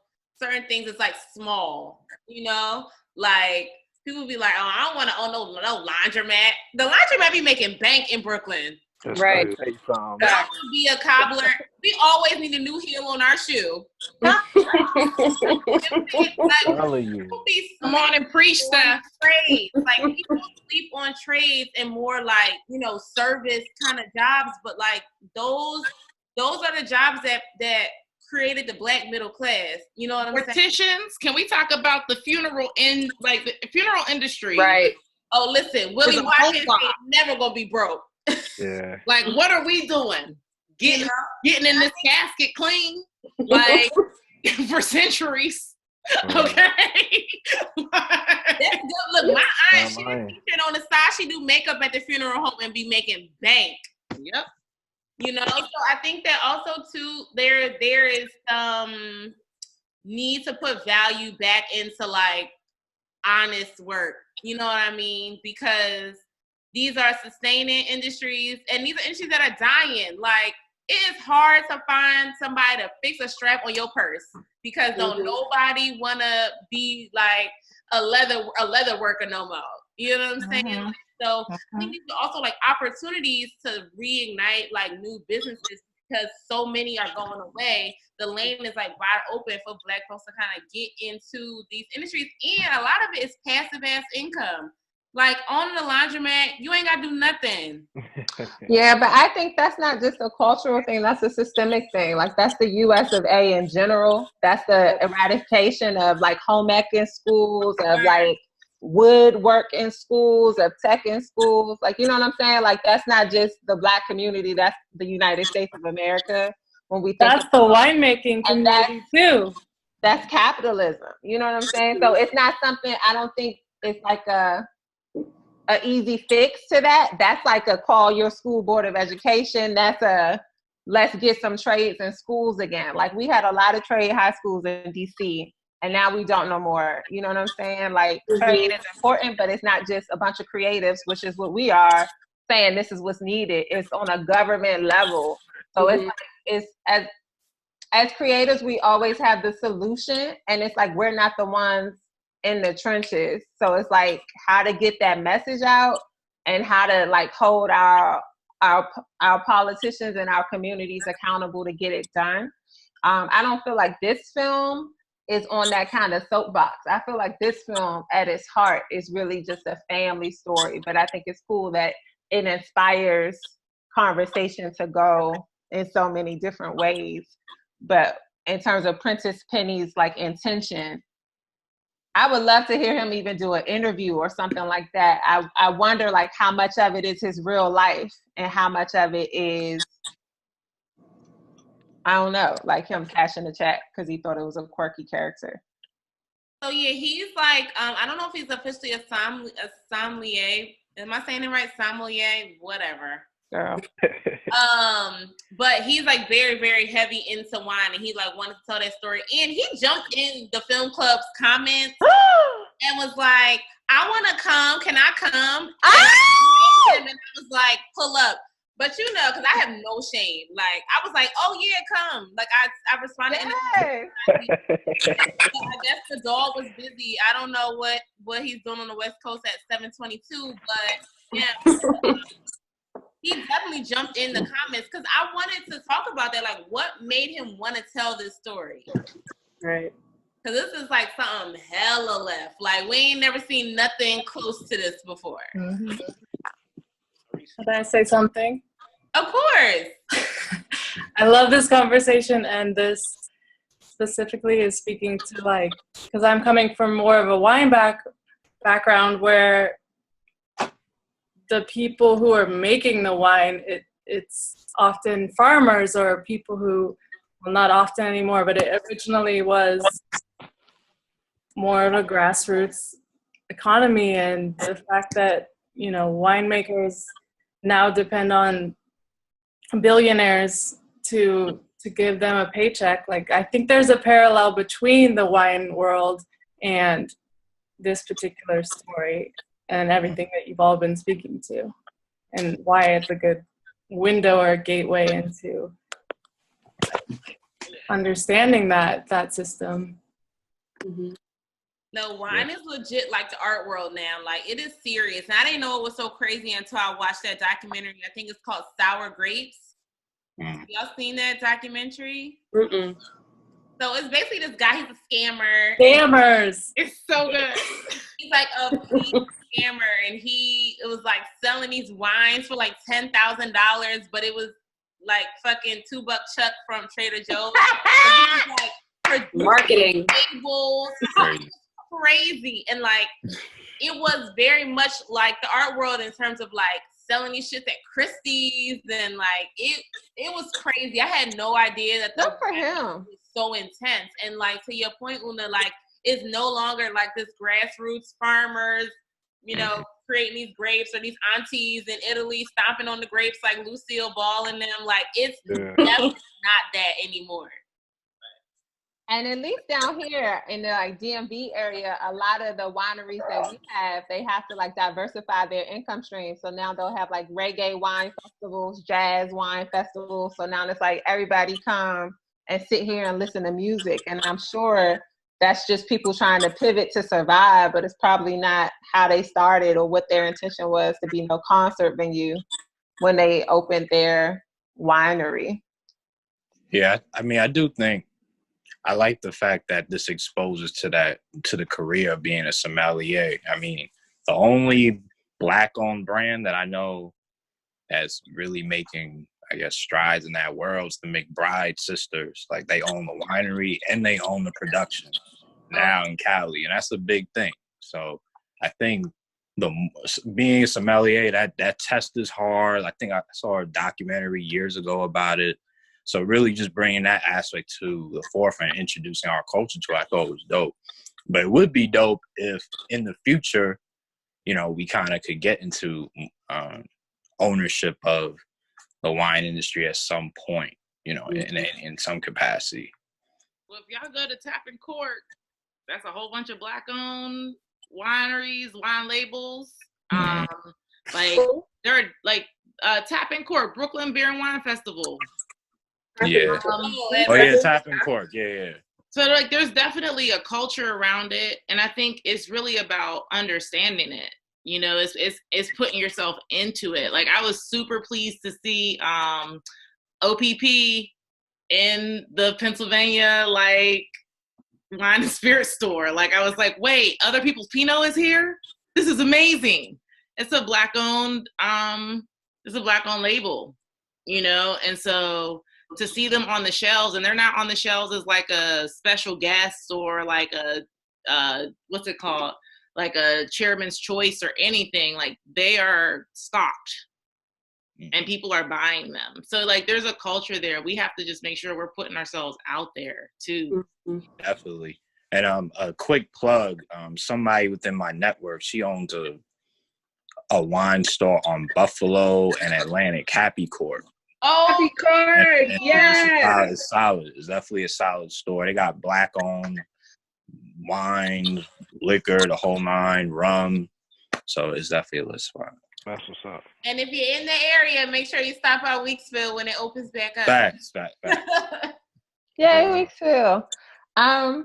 certain things as like small, you know? Like, people be like, oh, I don't want to own no laundromat. The laundromat be making bank in Brooklyn. Just Right. to say something. I want to be a cobbler. We always need a new heel on our shoe. I'm Like, telling you. people be Come on and preach stuff. trades. Like, people sleep on trades and more like, you know, service kind of jobs. But like those are the jobs that created the Black middle class. You know what I'm saying? Morticians. Can we talk about the funeral industry? Right. Oh, listen, Willie It's a Watkins whole ain't never gonna be broke. Yeah. Like, what are we doing? Getting in this casket clean, like, for centuries. Okay. That's good. Look, my aunt, she Mine. featured on the side. She do makeup at the funeral home and be making bank. Yep. You know, so I think that also too, there is need to put value back into like honest work. You know what I mean? Because these are sustaining industries, and these are industries that are dying. Like, it is hard to find somebody to fix a strap on your purse because don't nobody wanna be like a leather worker no more. You know what I'm saying? Mhm. So I think these are also like opportunities to reignite like new businesses because so many are going away. The lane is like wide open for Black folks to kind of get into these industries, and a lot of it is passive ass income. Like, on the laundromat, you ain't gotta do nothing. Yeah, but I think that's not just a cultural thing, that's a systemic thing. Like, that's the US of A in general. That's the eradication of like home ec in schools, of like woodwork in schools, of tech in schools. Like, you know what I'm saying? Like, that's not just the Black community, that's the United States of America. When we think That's the winemaking community too. that's capitalism. You know what I'm saying? So it's not something, I don't think it's like a easy fix to that. That's like a call your school board of education. That's a let's get some trades in schools again. Like, we had a lot of trade high schools in DC, and now we don't no more. You know what I'm saying? Like, trade is important, but it's not just a bunch of creatives, which is what we are saying this is what's needed. It's on a government level. So it's like, it's as creators, we always have the solution, and it's like we're not the ones in the trenches. So it's like how to get that message out and how to like hold our politicians and our communities accountable to get it done. I don't feel like this film is on that kind of soapbox. I feel like this film at its heart is really just a family story, but I think it's cool that it inspires conversation to go in so many different ways. But in terms of Prentice Penny's like intention, I would love to hear him even do an interview or something like that. I wonder like how much of it is his real life and how much of it is, I don't know, like him cashing the check because he thought it was a quirky character. So yeah, he's like, I don't know if he's officially a sommelier. Am I saying it right? Sommelier, whatever. Girl. But he's like very, very heavy into wine, and he like wanted to tell that story. And he jumped in the film club's comments and was like, "I want to come. Can I come?" And I was like, "Pull up." But you know, because I have no shame. Like I was like, "Oh yeah, come." Like I responded. So I guess the dog was busy. I don't know what he's doing on the West Coast at 7:22, but yeah. He definitely jumped in the comments because I wanted to talk about that. Like, what made him want to tell this story? Right. Because this is like something hella left. Like, we ain't never seen nothing close to this before. Mm-hmm. Can I say something? Of course. I love this conversation, and this specifically is speaking to like, because I'm coming from more of a wine background where the people who are making the wine, it's often farmers or people who, well, not often anymore, but it originally was more of a grassroots economy. And the fact that, you know, winemakers now depend on billionaires to give them a paycheck. Like, I think there's a parallel between the wine world and this particular story and everything that you've all been speaking to, and why it's a good window or gateway into understanding that system. Mm-hmm. No, wine is legit like the art world now. Like, it is serious. And I didn't know it was so crazy until I watched that documentary. I think it's called Sour Grapes. Y'all seen that documentary? Mm-mm. So it's basically this guy, he's a scammer. Scammers. It's so good. He's like a scammer, and it was like selling these wines for like $10,000, but it was like fucking $2 Chuck from Trader Joe's. Like, marketing tables, crazy, and like it was very much like the art world in terms of like selling these shit at Christie's, and like it was crazy. I had no idea that good for him. Was so intense. And like to your point, Una, like it's no longer like this grassroots farmers, you know, creating these grapes, or these aunties in Italy stomping on the grapes like Lucille Ball and them. Like it's definitely not that anymore. And at least down here in the like DMV area, a lot of the wineries that we have, they have to like diversify their income stream. So now they'll have like reggae wine festivals, jazz wine festivals. So now it's like everybody come and sit here and listen to music. And I'm sure that's just people trying to pivot to survive, but it's probably not how they started or what their intention was to be no concert venue when they opened their winery. Yeah, I mean, I do think I like the fact that this exposes to the career of being a sommelier. I mean, the only Black-owned brand that I know that's really making, I guess, strides in that world is the McBride sisters. Like, they own the winery and they own the production now in Cali, and that's a big thing. So I think being a sommelier, that test is hard. I think I saw a documentary years ago about it. So really just bringing that aspect to the forefront and introducing our culture to it, I thought was dope. But it would be dope if in the future, you know, we kind of could get into ownership of the wine industry at some point, you know, in some capacity. Well, if y'all go to Tap and Cork, that's a whole bunch of Black-owned wineries, wine labels. Like they're like Tap and Cork, Brooklyn Beer and Wine Festival. Yeah. Oh yeah, Tap and Cork. Yeah. So like there's definitely a culture around it, and I think it's really about understanding it. You know, it's putting yourself into it. Like I was super pleased to see OPP in the Pennsylvania like wine and spirit store. Like I was like, wait, other people's Pinot is here? This is amazing. It's a black owned label, you know, and so to see them on the shelves, and they're not on the shelves as like a special guest or like a what's it called? Like a chairman's choice or anything. Like they are stocked and people are buying them. So like there's a culture there. We have to just make sure we're putting ourselves out there too. Definitely. And a quick plug, somebody within my network, she owns a wine store on Buffalo and Atlantic, Happy Court. Oh, Happy Court, yeah. It's solid. It's definitely a solid store. They got black owned wine, liquor, the whole nine, rum. So it's definitely a lit spot. That's what's up. And if you're in the area, make sure you stop by Weeksville when it opens back up. Facts. Yeah, Weeksville. I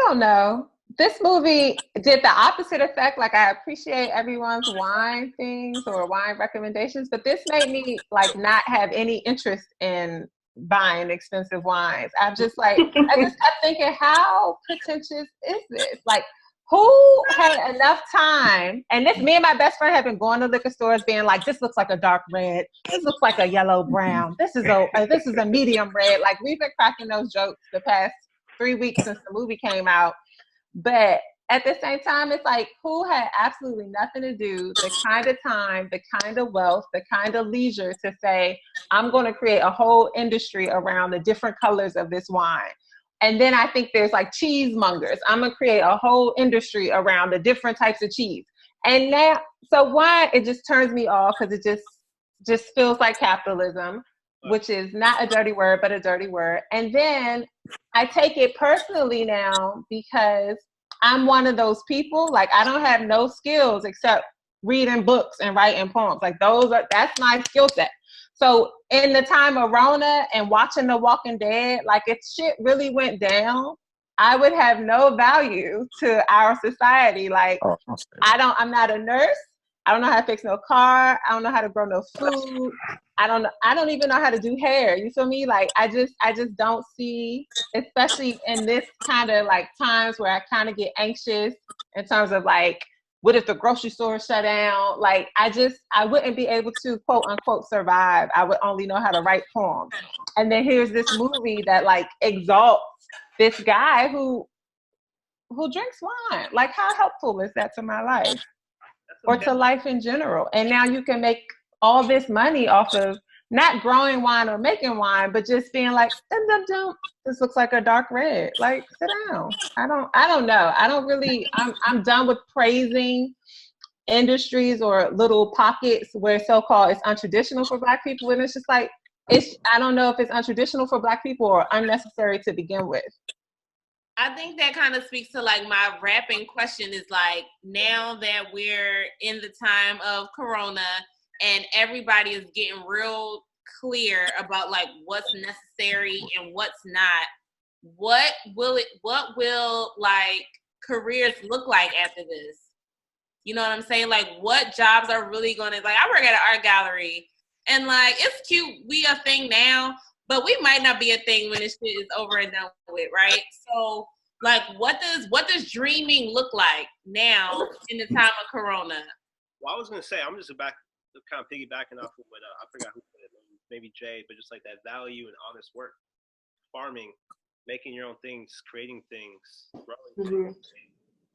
don't know. This movie did the opposite effect. Like I appreciate everyone's wine things or wine recommendations, but this made me like not have any interest in buying expensive wines. I just kept thinking, how pretentious is this? Like, who had enough time? And me and my best friend have been going to liquor stores being like, this looks like a dark red. This looks like a yellow brown. This is a medium red. Like we've been cracking those jokes the past 3 weeks since the movie came out. But at the same time, it's like, who had absolutely nothing to do, the kind of time, the kind of wealth, the kind of leisure to say, I'm going to create a whole industry around the different colors of this wine. And then I think there's like cheesemongers. I'm going to create a whole industry around the different types of cheese. And now, so why it just turns me off, because it just feels like capitalism, which is not a dirty word, but a dirty word. And then I take it personally now because I'm one of those people, like I don't have no skills except reading books and writing poems. Like that's my skill set. So in the time of Rona and watching The Walking Dead, like if shit really went down, I would have no value to our society. Like I'm not a nurse. I don't know how to fix no car. I don't know how to grow no food. I don't even know how to do hair. You feel me? Like I just don't see, especially in this kind of like times where I kind of get anxious in terms of like, what if the grocery store shut down? Like I wouldn't be able to quote unquote survive. I would only know how to write poems. And then here's this movie that like exalts this guy who drinks wine. Like how helpful is that to my life? Or to life in general. And now you can make all this money off of not growing wine or making wine, but just being like, this looks like a dark red. Like, sit down. I don't know. I'm done with praising industries or little pockets where so-called it's untraditional for Black people. And it's just like, I don't know if it's untraditional for Black people or unnecessary to begin with. I think that kind of speaks to like my wrapping question is like, now that we're in the time of Corona and everybody is getting real clear about like what's necessary and what's not, what will like careers look like after this? You know what I'm saying? Like what jobs are really going to, like I work at an art gallery and like, it's cute. We a thing now, but we might not be a thing when this shit is over and done with, right? So, like, what does dreaming look like now in the time of Corona? Well, I was gonna say, I'm just kind of piggybacking off of what I forgot who put it, maybe Jay, but just like that value and honest work, farming, making your own things, creating things, growing things.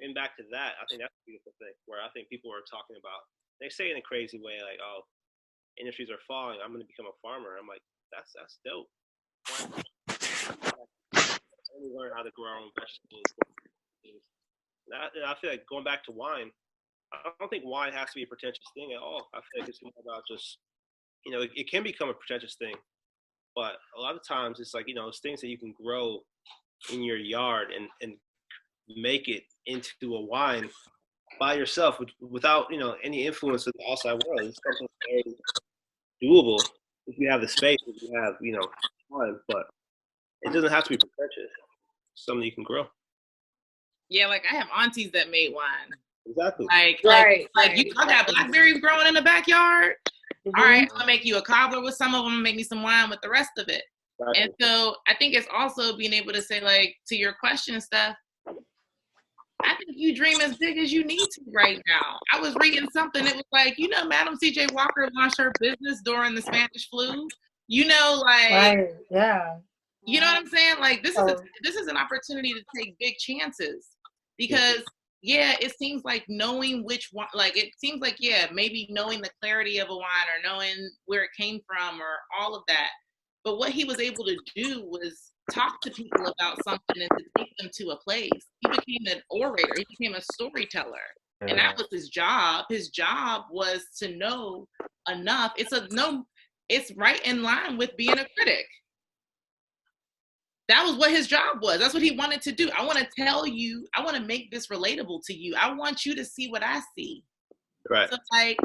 And back to that, I think that's a beautiful thing. Where I think people are talking about, they say in a crazy way, like, "Oh, industries are falling. I'm gonna become a farmer." I'm like, that's dope. Only learn how to grow our own vegetables. And I feel like going back to wine, I don't think wine has to be a pretentious thing at all. I feel like it's more about just, it can become a pretentious thing, but a lot of times it's like, it's things that you can grow in your yard and make it into a wine by yourself without, any influence of the outside world. It's something very doable if you have the space, if you have, time, but it doesn't have to be pretentious. something you can grow. Yeah, like I have aunties that made wine. Exactly. Like Right. I got blackberries growing in the backyard. All right, I'll make you a cobbler with some of them, make me some wine with the rest of it. Exactly. And so I think it's also being able to say, like, to your question and stuff, I think you dream as big as you need to right now. I was reading something, it was like, you know, Madam C.J. Walker launched her business during the Spanish flu. You know, like, Right. Yeah. you know what I'm saying? Like, this is an opportunity to take big chances because, yeah, it seems like knowing which one, like, it seems like, yeah, maybe knowing the clarity of a wine or knowing where it came from or all of that. But what he was able to do was talk to people about something and to take them to a place. He became an orator. He became a storyteller. And that was his job. His job was to know enough. It's right in line with being a critic. That was what his job was. That's what he wanted to do. I want to tell you, I want to make this relatable to you. I want you to see what I see. Right. So, like,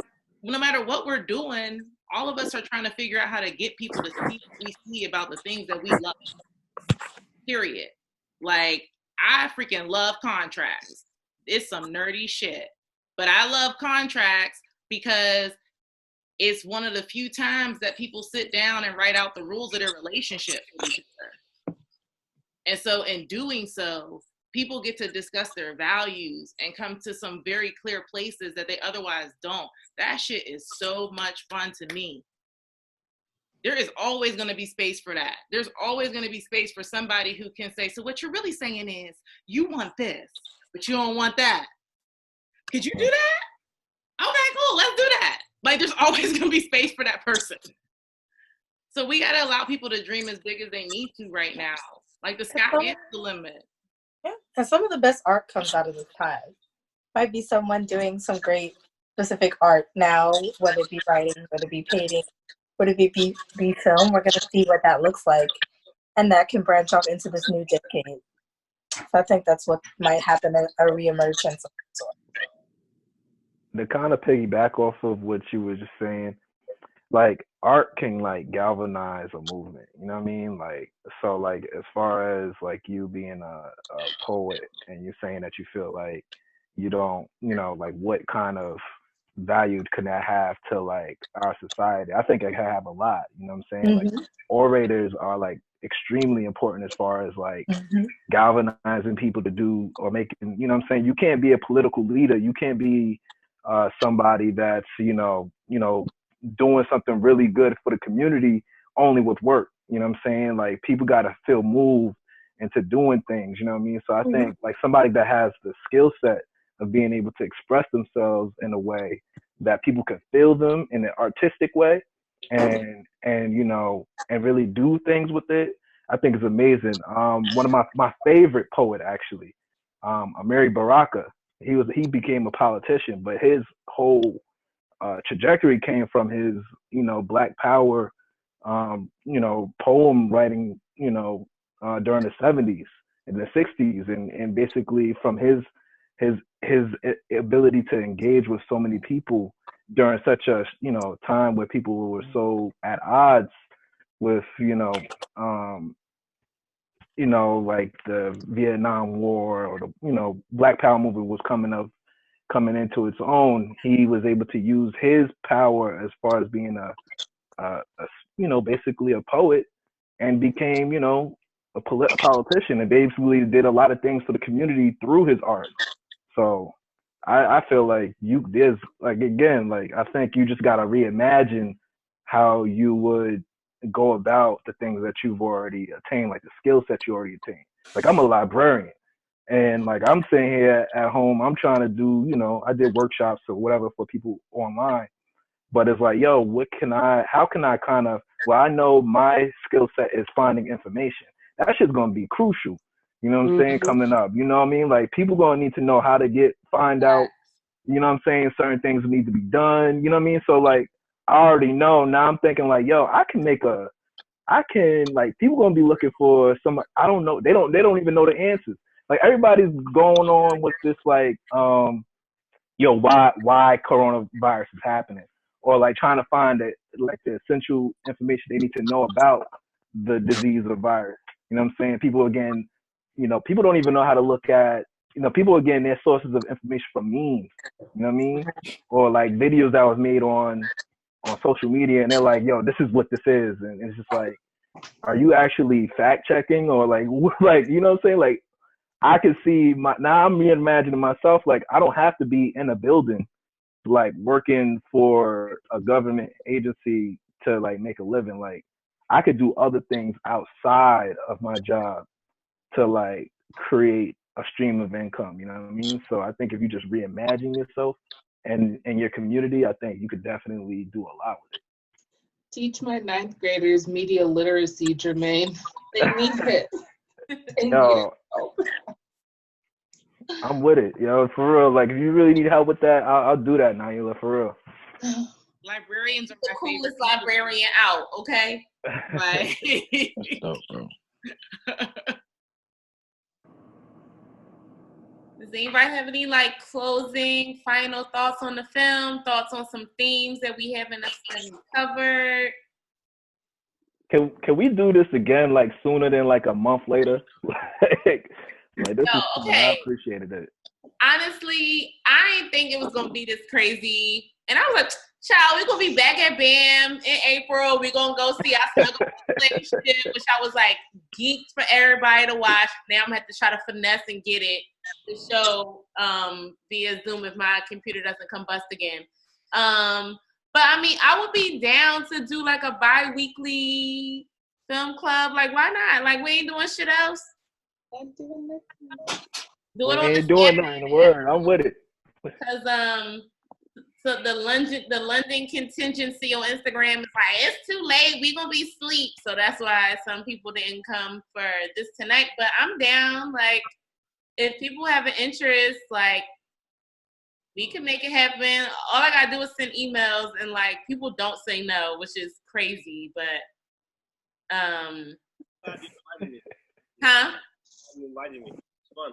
no matter what we're doing, all of us are trying to figure out how to get people to see what we see about the things that we love. Period. Like, I freaking love contracts. It's some nerdy shit. But I love contracts because it's one of the few times that people sit down and write out the rules of their relationship with each other. And so in doing so, people get to discuss their values and come to some very clear places that they otherwise don't. That shit is so much fun to me. There is always going to be space for that. There's always going to be space for somebody who can say, so what you're really saying is you want this, but you don't want that. Could you do that? Okay, cool. Let's do that. Like, there's always going to be space for that person. So we got to allow people to dream as big as they need to right now. Like, the sky is the limit. Yeah, and some of the best art comes out of this time. Might be someone doing some great specific art now, whether it be writing, whether it be painting, whether it be film. We're going to see what that looks like, and that can branch off into this new decade. So I think that's what might happen, a reemergence of sort. To kind of piggyback off of what you were just saying, like art can like galvanize a movement, you know what I mean? Like, so like as far as like you being a poet and you're saying that you feel like you don't, you know, like what kind of value can that have to like our society? I think it can have a lot, you know what I'm saying? Like orators are like extremely important as far as like galvanizing people to do or making, you know what I'm saying? You can't be a political leader. You can't be somebody that's, you know, doing something really good for the community only with work, you know what I'm saying? Like people got to feel moved into doing things, you know what I mean? So I think like somebody that has the skill set of being able to express themselves in a way that people can feel them in an artistic way and you know, and really do things with it, I think is amazing. One of my favorite poet actually, Amiri Baraka, he became a politician, but his whole trajectory came from his, you know, Black Power, you know, poem writing, you know, during the 70s and the 60s, and basically from his ability to engage with so many people during such a, you know, time where people were so at odds with, you know, like the Vietnam War or the, you know, Black Power movement was coming into its own. He was able to use his power as far as being a you know, basically a poet, and became, you know, a politician, and basically did a lot of things for the community through his art. So I feel like there's like, again, like I think you just gotta reimagine how you would go about the things that you've already attained, like the skill set you already attained. Like I'm a librarian. And like I'm sitting here at home, I'm trying to do, you know, I did workshops or whatever for people online, but it's like, yo, how can I kind of, well, I know my skill set is finding information. That shit's going to be crucial. You know what I'm saying? Coming up, you know what I mean? Like people going to need to know how to find out, you know what I'm saying? Certain things need to be done. You know what I mean? So like, I already know. Now I'm thinking like, yo, like people going to be looking for some, I don't know. They don't even know the answers. Like everybody's going on with this like, yo, why coronavirus is happening, or like trying to find like the essential information they need to know about the disease or virus. You know what I'm saying? People again people don't even know how to look at, people are getting their sources of information from memes, you know what I mean? Or like videos that was made on social media, and they're like, yo, this is what this is. And it's just like, are you actually fact checking, or like, like, you know what I'm saying? Like, I could see now I'm reimagining myself. Like, I don't have to be in a building, like working for a government agency to like make a living. Like, I could do other things outside of my job to like create a stream of income, you know what I mean? So I think if you just reimagine yourself and your community, I think you could definitely do a lot with it. Teach my 9th graders media literacy, Jermaine. They need it. Yo, I'm with it, for real. Like, if you really need help with that, I'll do that, Naila, for real. Librarians are the coolest librarian out, okay? Like, Dope, bro. Does anybody have any like closing, final thoughts on the film? Thoughts on some themes that we haven't necessarily covered? Can we do this again like sooner than like a month later? like this is fun. Okay. I appreciated it. Honestly, I didn't think it was gonna be this crazy, and I was like, child, we're gonna be back at BAM in April. We're gonna go see our shit, which I was like geeked for everybody to watch. Now I'm gonna have to try to finesse and get it to show via Zoom if my computer doesn't combust again. But I mean, I would be down to do like a bi-weekly film club. Like, why not? Like, we ain't doing shit else. We ain't doing nothing. Word, I'm with it. Because so the London contingency on Instagram is like, it's too late, we gonna be asleep. So that's why some people didn't come for this tonight. But I'm down. Like, if people have an interest, like, we can make it happen. All I gotta do is send emails, and like, people don't say no, which is crazy. But huh? You invited me. It's fun.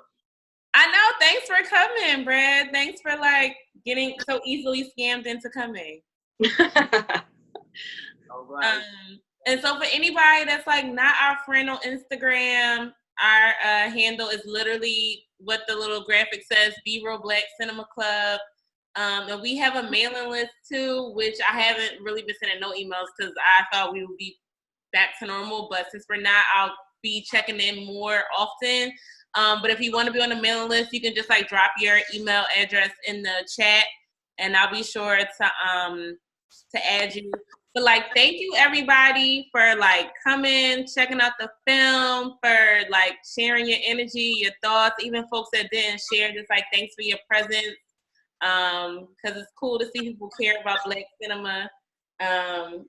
I know. Thanks for coming, Brad. Thanks for like getting so easily scammed into coming. And so for anybody that's like not our friend on Instagram, our handle is literally what the little graphic says, B-Roll Black Cinema Club. And we have a mailing list too, which I haven't really been sending no emails because I thought we would be back to normal. But since we're not, I'll be checking in more often. But if you want to be on the mailing list, you can just like drop your email address in the chat, and I'll be sure to add you. But like, thank you everybody for like coming, checking out the film, for like sharing your energy, your thoughts. Even folks that didn't share, just like thanks for your presence. Because it's cool to see people care about Black cinema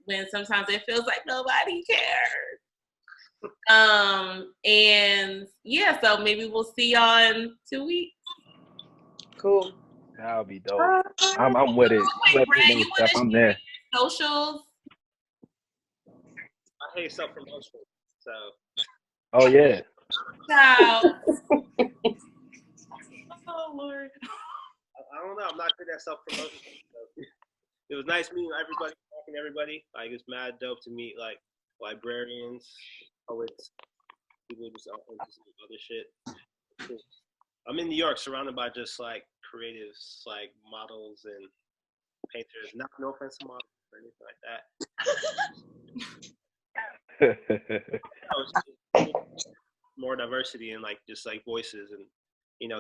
when sometimes it feels like nobody cares. And yeah, so maybe we'll see y'all in 2 weeks. Cool. That'll be dope. I'm with it. Wait, Brad, you want to I'm there. Socials? I hate self-promotion, so. Oh yeah. Ciao. Oh Lord. I don't know. I'm not good at self-promotion. So. It was nice meeting everybody, talking to everybody. Like, it's mad dope to meet like librarians, poets, people just other shit. I'm in New York, surrounded by just like creatives, like models and painters. No offense to models or anything like that. More diversity and like just like voices, and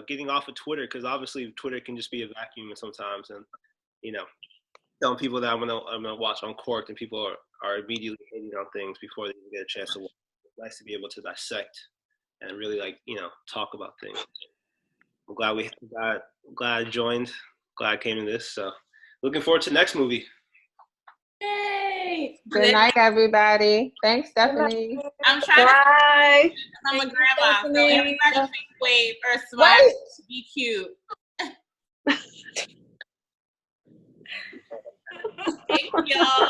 getting off of Twitter, because obviously Twitter can just be a vacuum sometimes, and telling people that I'm gonna watch Uncorked, and people are immediately hating on things before they even get a chance to watch. It's nice to be able to dissect and really like talk about things. I'm glad I joined. Glad I came to this. So looking forward to the next movie. Yay! Good night, everybody. Thanks, Stephanie. I'm trying Bye. I'm a grandma, so everybody please wave or smile to be cute. Thank y'all.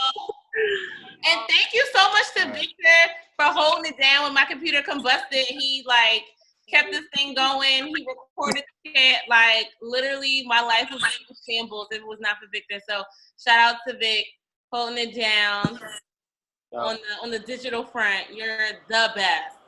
And thank you so much to Victor for holding it down when my computer combusted. He like kept this thing going. He recorded it. Like, literally my life was in shambles if it was not for Victor. So shout out to Vic holding it down on the digital front. You're the best.